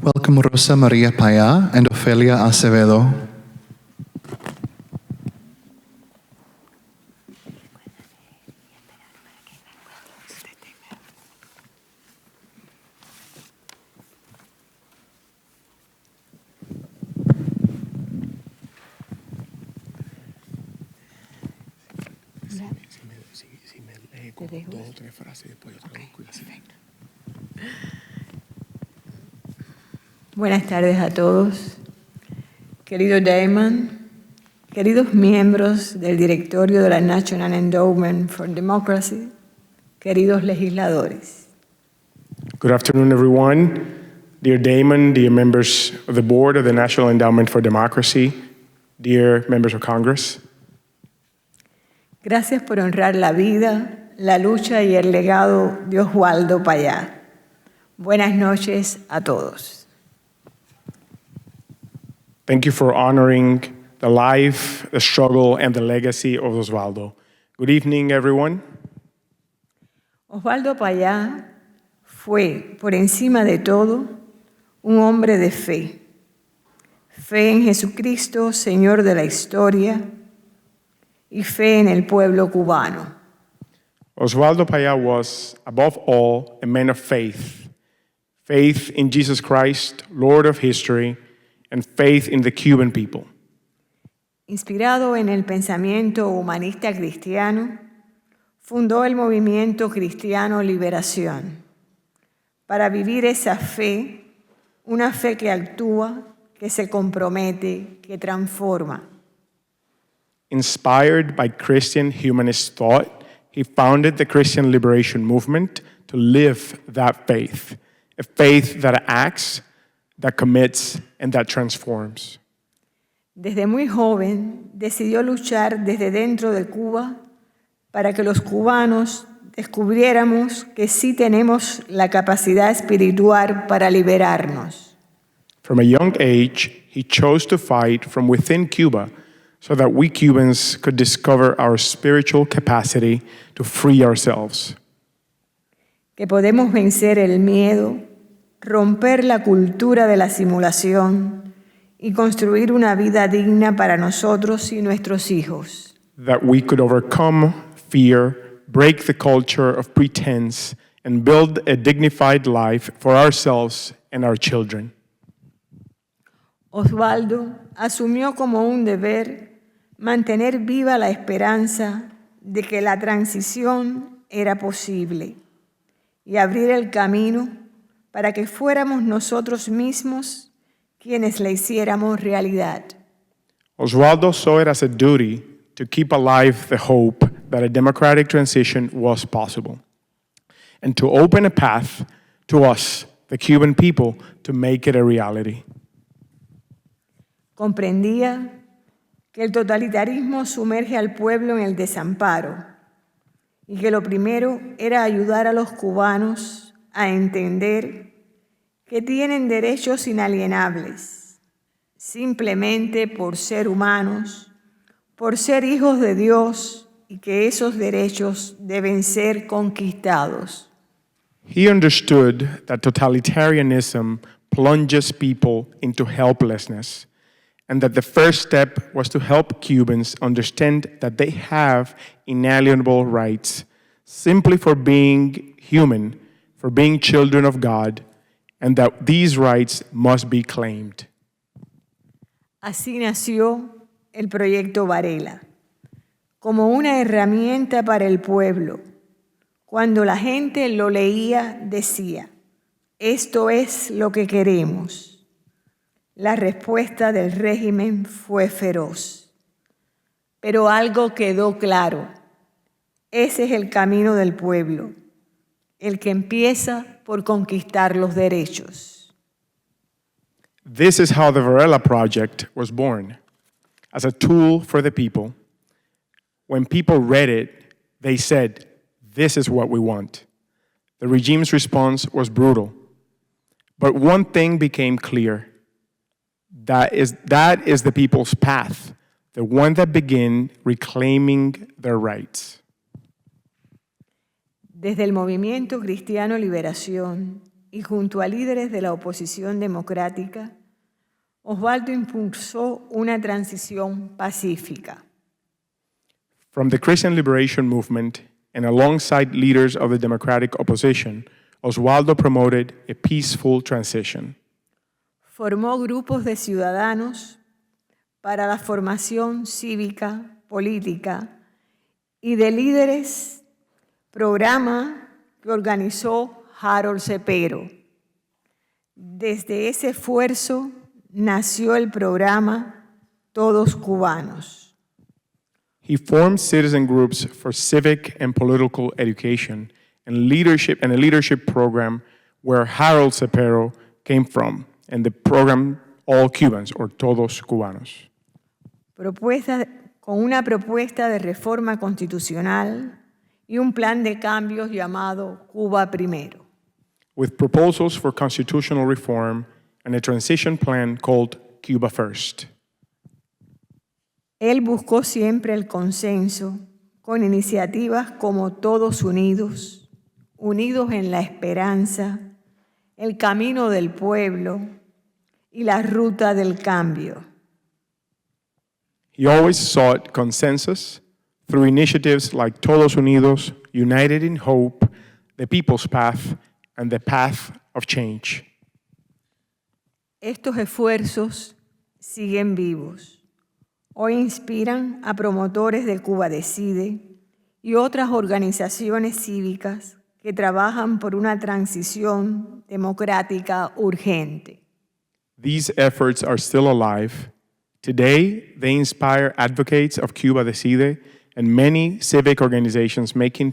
Welcome Rosa María Payá and Ofelia Acevedo. Buenas tardes a todos. Querido Damon, queridos miembros del directorio de la National Endowment for Democracy, queridos legisladores. Good afternoon, everyone. Dear Damon, dear members of the board of the National Endowment for Democracy, dear members of Congress. Gracias por honrar la vida, la lucha y el legado de Oswaldo Payá. Buenas noches a todos. Thank you for honoring the life, the struggle, and the legacy of Oswaldo. Good evening, everyone. Oswaldo Payá fue, por encima de todo, un hombre de fe. Fe en Jesucristo, Señor de la historia, y fe en el pueblo cubano. Oswaldo Payá was, above all, a man of faith. Faith in Jesus Christ, Lord of history, and faith in the Cuban people. Inspirado en el pensamiento humanista cristiano, fundó el movimiento cristiano Liberación para vivir esa fe, una fe que actúa, que se compromete, que transforma. Inspired by Christian humanist thought, he founded the Christian Liberation Movement to live that faith, a faith that acts, that commits, and that transforms. Desde muy joven decidió luchar desde dentro de Cuba para que los cubanos descubriéramos que sí tenemos la capacidad espiritual para liberarnos. From a young age, he chose to fight from within Cuba so that we Cubans could discover our spiritual capacity to free ourselves. Que podemos vencer el miedo, romper la cultura de la simulación y construir una vida digna para nosotros y nuestros hijos. That we could overcome fear, break the culture of pretense, and build a dignified life for ourselves and our children. Oswaldo asumió como un deber mantener viva la esperanza de que la transición era posible y abrir el camino para que fuéramos nosotros mismos quienes la hiciéramos realidad. Oswaldo saw it as a duty to keep alive the hope that a democratic transition was possible and to open a path to us, the Cuban people, to make it a reality. Comprendía que el totalitarismo sumerge al pueblo en el desamparo y que lo primero era ayudar a los cubanos a entender que tienen derechos inalienables, simplemente por ser humanos, por ser hijos de Dios y que esos derechos deben ser conquistados. He understood that totalitarianism plunges people into helplessness, and that the first step was to help Cubans understand that they have inalienable rights simply for being human, for being children of God, and that these rights must be claimed. Así nació el Proyecto Varela, como una herramienta para el pueblo. Cuando la gente lo leía, decía, esto es lo que queremos. La respuesta del régimen fue feroz. Pero algo quedó claro. Ese es el camino del pueblo, el que empieza por conquistar los derechos. This is how the Varela Project was born, as a tool for the people. When people read it, they said, this is what we want. The regime's response was brutal. But one thing became clear. That is the people's path, the one that begin reclaiming their rights. Desde el Movimiento Cristiano Liberación y junto a líderes de la oposición democrática, Oswaldo impulsó una transición pacífica. From the Christian Liberation Movement and alongside leaders of the democratic opposition, Oswaldo promoted a peaceful transition. Formó grupos de ciudadanos para la formación cívica, política y de líderes, programa que organizó Harold Cepero. Desde ese esfuerzo nació el programa Todos Cubanos. He formed citizen groups for civic and political education and a leadership program where Harold Cepero came from, and the program All Cubans, or Todos Cubanos. Con una propuesta de reforma constitucional y un plan de cambios llamado Cuba Primero. With proposals for constitutional reform and a transition plan called Cuba First. Él buscó siempre el consenso con iniciativas como Todos Unidos, unidos en la esperanza, el camino del pueblo y la ruta del cambio. He always sought consensus through initiatives like Todos Unidos, United in Hope, the People's Path, and the Path of Change. Estos esfuerzos siguen vivos. Hoy inspiran a promotores de Cuba Decide y otras organizaciones cívicas que trabajan por una transición democrática urgente. These efforts are still alive. Today, they inspire advocates of Cuba Decide and many civic organizations working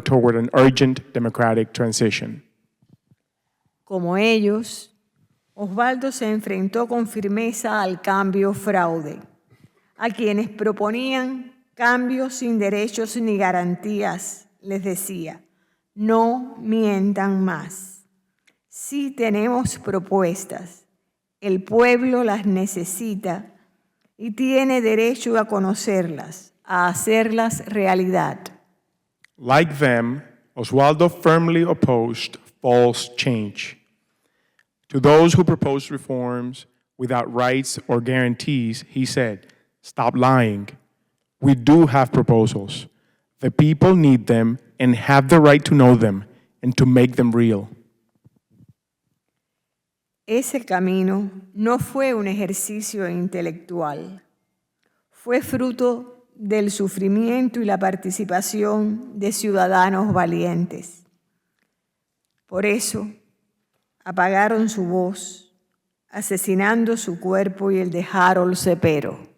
toward an urgent democratic transition. Como ellos, Oswaldo se enfrentó con firmeza al cambio fraude, a quienes proponían cambios sin derechos ni garantías. Les decía, no mientan más. Sí tenemos propuestas. El pueblo las necesita y tiene derecho a conocerlas, a hacerlas realidad. Like them, Oswaldo firmly opposed false change. To those who proposed reforms without rights or guarantees, he said, "Stop lying. We do have proposals. The people need them and have the right to know them and to make them real." Ese camino no fue un ejercicio intelectual, fue fruto del sufrimiento y la participación de ciudadanos valientes. Por eso, apagaron su voz, asesinando su cuerpo y el de Harold Cepero.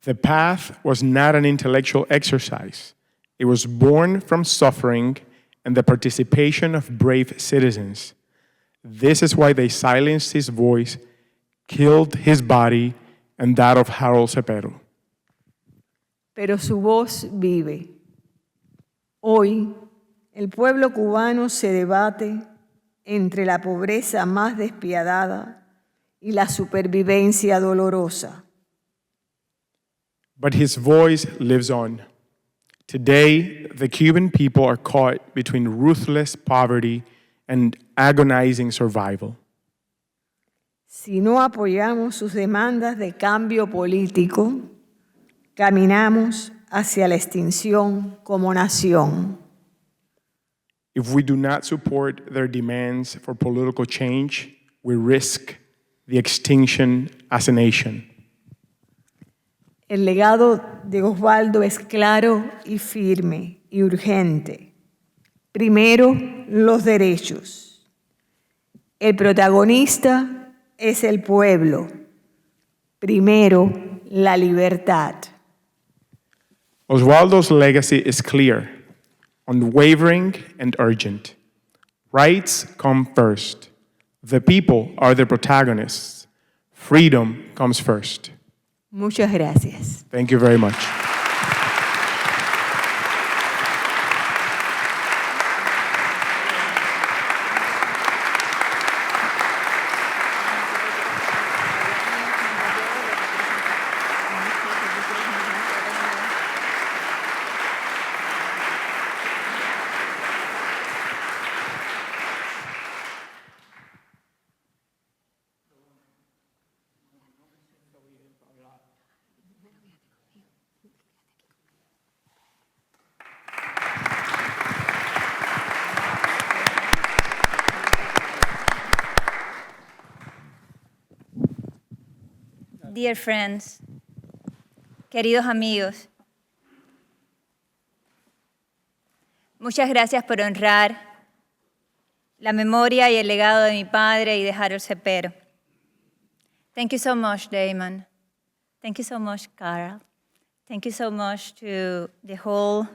The path was not an intellectual exercise. It was born from suffering and the participation of brave citizens. This is why they silenced his voice, killed his body, and that of Harold Cepero. Pero su voz vive. Hoy, el pueblo cubano se debate entre la pobreza más despiadada y la supervivencia dolorosa. But his voice lives on. Today, the Cuban people are caught between ruthless poverty and agonizing survival. Si no apoyamos sus demandas de cambio político, caminamos hacia la extinción como nación. If we do not support their demands for political change, we risk the extinction as a nation. El legado de Oswaldo es claro y firme y urgente. Primero, los derechos. El protagonista es el pueblo. Primero, la libertad. Oswaldo's legacy is clear, unwavering and urgent. Rights come first. The people are the protagonists. Freedom comes first. Muchas gracias. Thank you very much. Dear friends, queridos amigos, muchas gracias por honrar la memoria y el legado de mi padre y de Harold Cepero. Thank you so much, Damon. Thank you so much, Carl. Thank you so much to the whole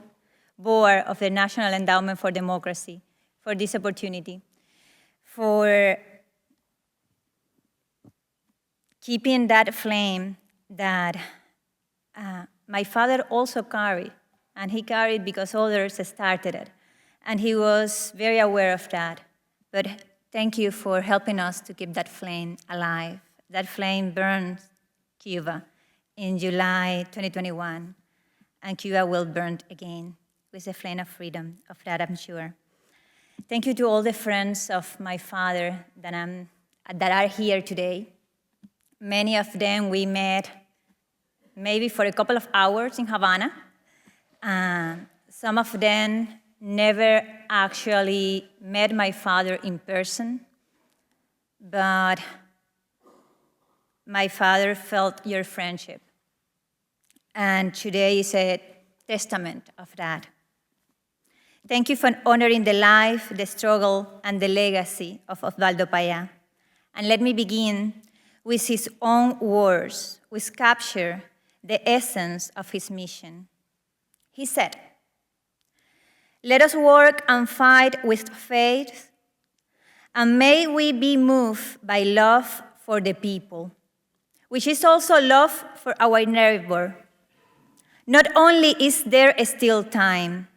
board of the National Endowment for Democracy for this opportunity, for keeping that flame that my father also carried, and he carried because others started it, and he was very aware of that. But thank you for helping us to keep that flame alive. That flame burned Cuba in July 2021, and Cuba will burn again. with the flame of freedom. Of that, I'm sure. Thank you to all the friends of my father that are here today. Many of them we met maybe for a couple of hours in Havana. Some of them never actually met my father in person, but my father felt your friendship. And today is a testament of that. Thank you for honoring the life, the struggle, and the legacy of Oswaldo Payá. And let me begin with his own words, which capture the essence of his mission. He said, "Let us work and fight with faith, and may we be moved by love for the people, which is also love for our neighbor. Not only is there still time,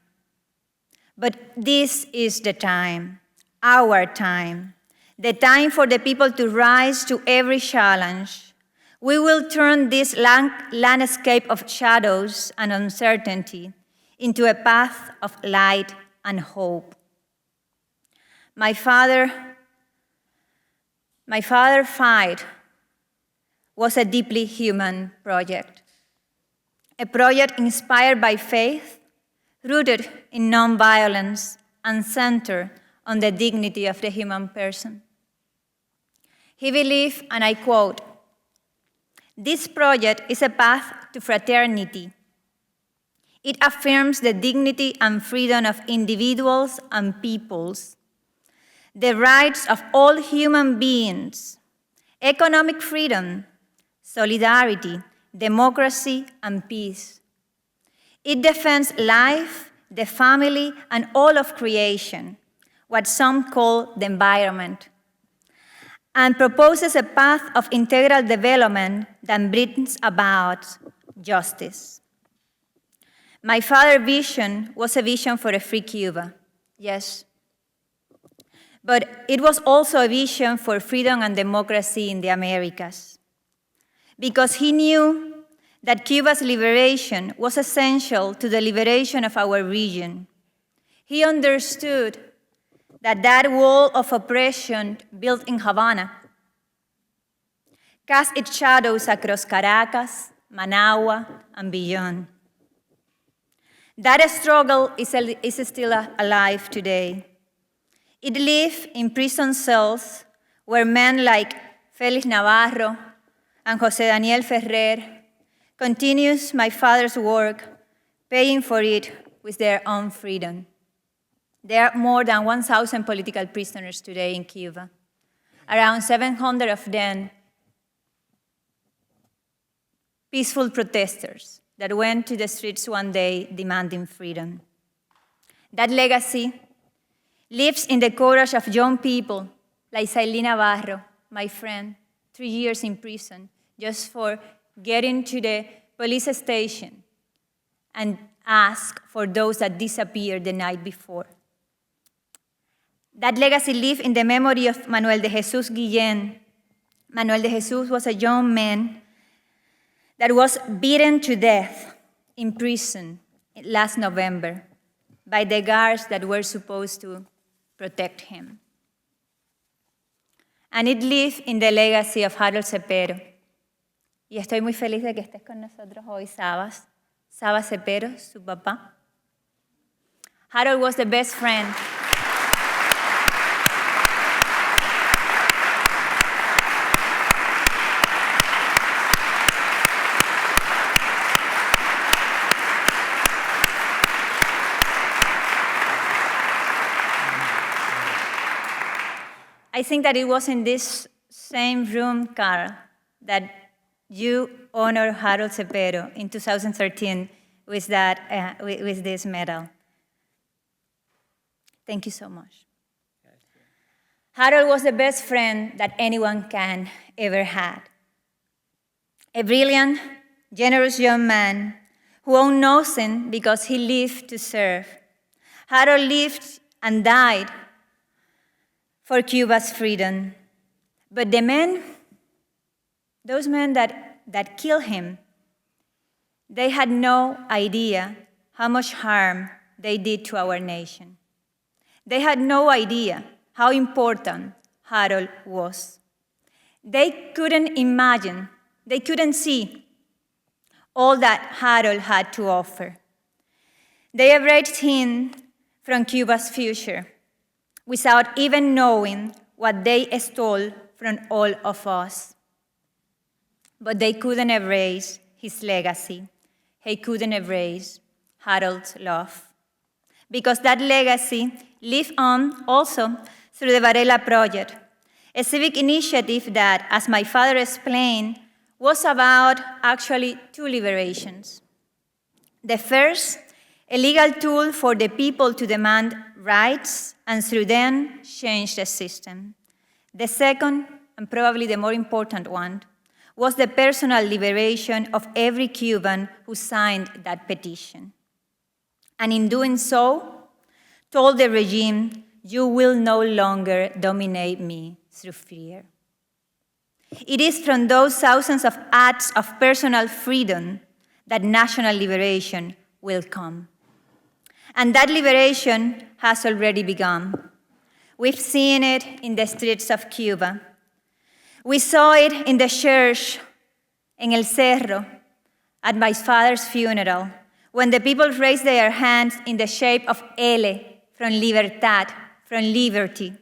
but this is the time, our time, the time for the people to rise to every challenge. We will turn this landscape of shadows and uncertainty into a path of light and hope." My father's fight was a deeply human project, a project inspired by faith, rooted in nonviolence, and centered on the dignity of the human person. He believed, and I quote, "This project is a path to fraternity. It affirms the dignity and freedom of individuals and peoples, the rights of all human beings, economic freedom, solidarity, democracy, and peace. It defends life, the family, and all of creation, what some call the environment, and proposes a path of integral development that brings about justice." My father's vision was a vision for a free Cuba, yes, but it was also a vision for freedom and democracy in the Americas, because he knew that Cuba's liberation was essential to the liberation of our region. He understood that that wall of oppression built in Havana cast its shadows across Caracas, Managua, and beyond. That struggle is still alive today. It lives in prison cells where men like Félix Navarro and José Daniel Ferrer continues my father's work, paying for it with their own freedom. There are more than 1,000 political prisoners today in Cuba. Around 700 of them peaceful protesters that went to the streets one day demanding freedom. That legacy lives in the courage of young people like Sailí Navarro, my friend, 3 years in prison just for getting to the police station and ask for those that disappeared the night before. That legacy lives in the memory of Manuel de Jesus Guillén. Manuel de Jesus was a young man that was beaten to death in prison last November by the guards that were supposed to protect him. And it lives in the legacy of Harold Cepero. Y estoy muy feliz de que estés con nosotros hoy, Sabas. Sabas Cepero, su papá. Harold was the best friend. I think that it was in this same room, Carl, that you honored Harold Cepero in 2013 with this medal. Thank you so much. Harold was the best friend that anyone can ever had. A brilliant, generous young man who owned nothing because he lived to serve. Harold lived and died for Cuba's freedom. But the men, those men that killed him, they had no idea how much harm they did to our nation. They had no idea how important Harold was. They couldn't imagine, they couldn't see all that Harold had to offer. They erased him from Cuba's future without even knowing what they stole from all of us. But they couldn't erase his legacy. They couldn't erase Harold's love. Because that legacy lived on also through the Varela Project, a civic initiative that, as my father explained, was about actually two liberations. The first, a legal tool for the people to demand rights and through them change the system. The second, and probably the more important one, was the personal liberation of every Cuban who signed that petition. And in doing so, told the regime, you will no longer dominate me through fear. It is from those thousands of acts of personal freedom that national liberation will come. And that liberation has already begun. We've seen it in the streets of Cuba. We saw it in the church in El Cerro at my father's funeral, when the people raised their hands in the shape of L from libertad, from liberty.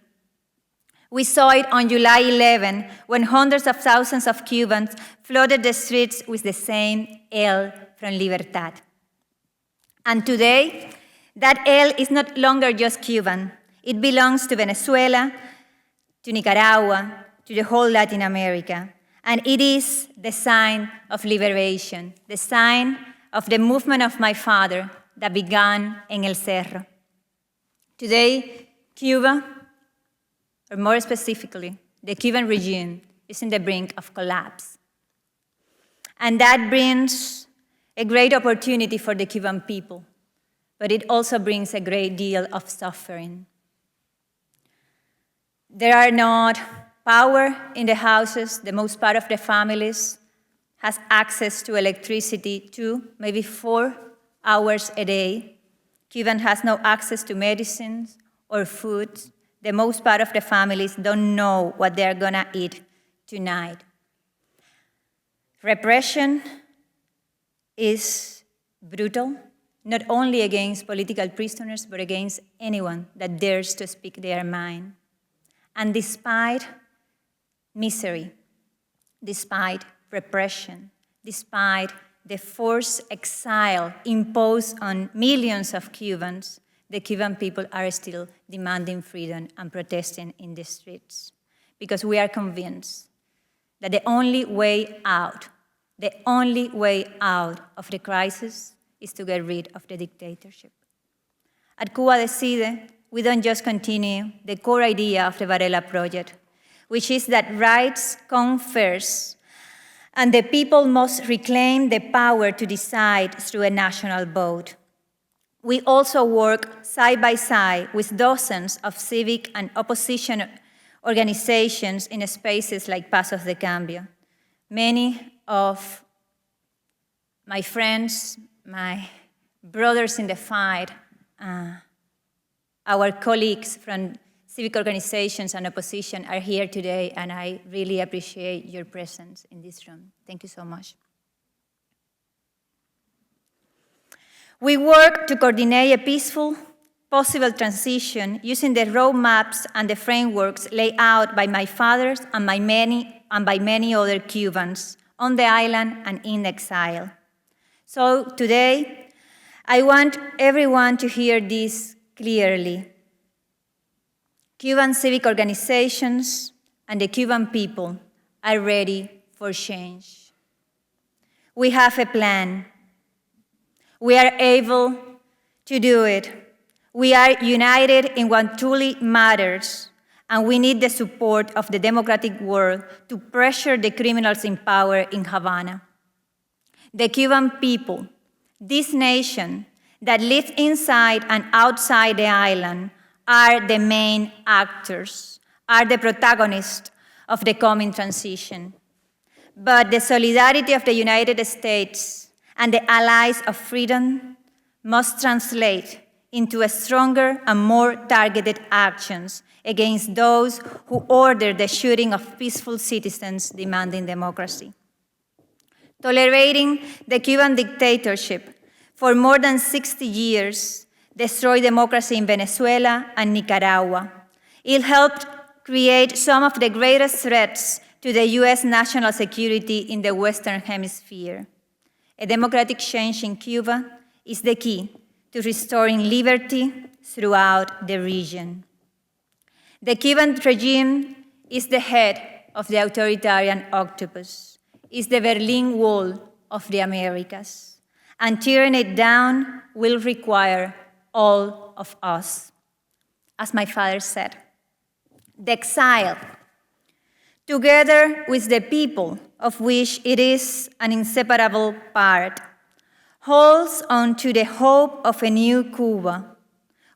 We saw it on July 11, when hundreds of thousands of Cubans flooded the streets with the same L from libertad. And today, that L is not longer just Cuban. It belongs to Venezuela, to Nicaragua, to the whole Latin America. And it is the sign of liberation, the sign of the movement of my father that began in El Cerro. Today, Cuba, or more specifically, the Cuban regime is on the brink of collapse. And that brings a great opportunity for the Cuban people, but it also brings a great deal of suffering. There are not power in the houses. The most part of the families has access to electricity 2, maybe 4 hours a day. Cuban has no access to medicines or food. The most part of the families don't know what they're gonna eat tonight. Repression is brutal, not only against political prisoners, but against anyone that dares to speak their mind. And despite misery, despite repression, despite the forced exile imposed on millions of Cubans, the Cuban people are still demanding freedom and protesting in the streets, because we are convinced that the only way out of the crisis is to get rid of the dictatorship. At Cuba Decide, we don't just continue the core idea of the Varela Project, which is that rights come first, and the people must reclaim the power to decide through a national vote. We also work side by side with dozens of civic and opposition organizations in spaces like Pasos de Cambio. Many of my friends, my brothers in the fight, our colleagues from civic organizations and opposition are here today, and I really appreciate your presence in this room. Thank you so much. We work to coordinate a peaceful, possible transition using the roadmaps and the frameworks laid out by my fathers and by many other Cubans on the island and in exile. So today, I want everyone to hear this clearly. Cuban civic organizations and the Cuban people are ready for change. We have a plan. We are able to do it. We are united in what truly matters, and we need the support of the democratic world to pressure the criminals in power in Havana. The Cuban people, this nation that lives inside and outside the island, are the main actors, are the protagonists of the coming transition. But the solidarity of the United States and the allies of freedom must translate into a stronger and more targeted actions against those who ordered the shooting of peaceful citizens demanding democracy. Tolerating the Cuban dictatorship for more than 60 years destroyed democracy in Venezuela and Nicaragua. It helped create some of the greatest threats to the US national security in the Western Hemisphere. A democratic change in Cuba is the key to restoring liberty throughout the region. The Cuban regime is the head of the authoritarian octopus, is the Berlin Wall of the Americas, and tearing it down will require all of us. As my father said, the exile, together with the people of which it is an inseparable part, holds on to the hope of a new Cuba,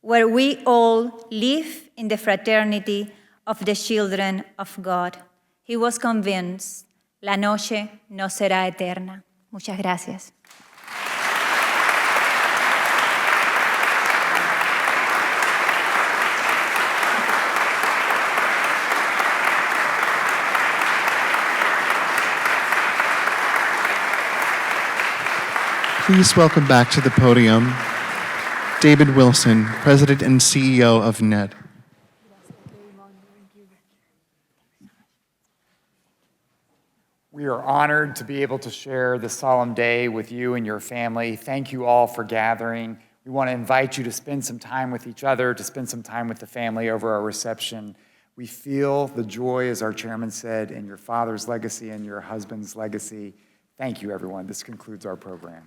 where we all live in the fraternity of the children of God. He was convinced, la noche no será eterna. Muchas gracias. Please welcome back to the podium David Wilson, President and CEO of NED. We are honored to be able to share this solemn day with you and your family. Thank you all for gathering. We want to invite you to spend some time with each other, to spend some time with the family over our reception. We feel the joy, as our chairman said, in your father's legacy and your husband's legacy. Thank you, everyone. This concludes our program.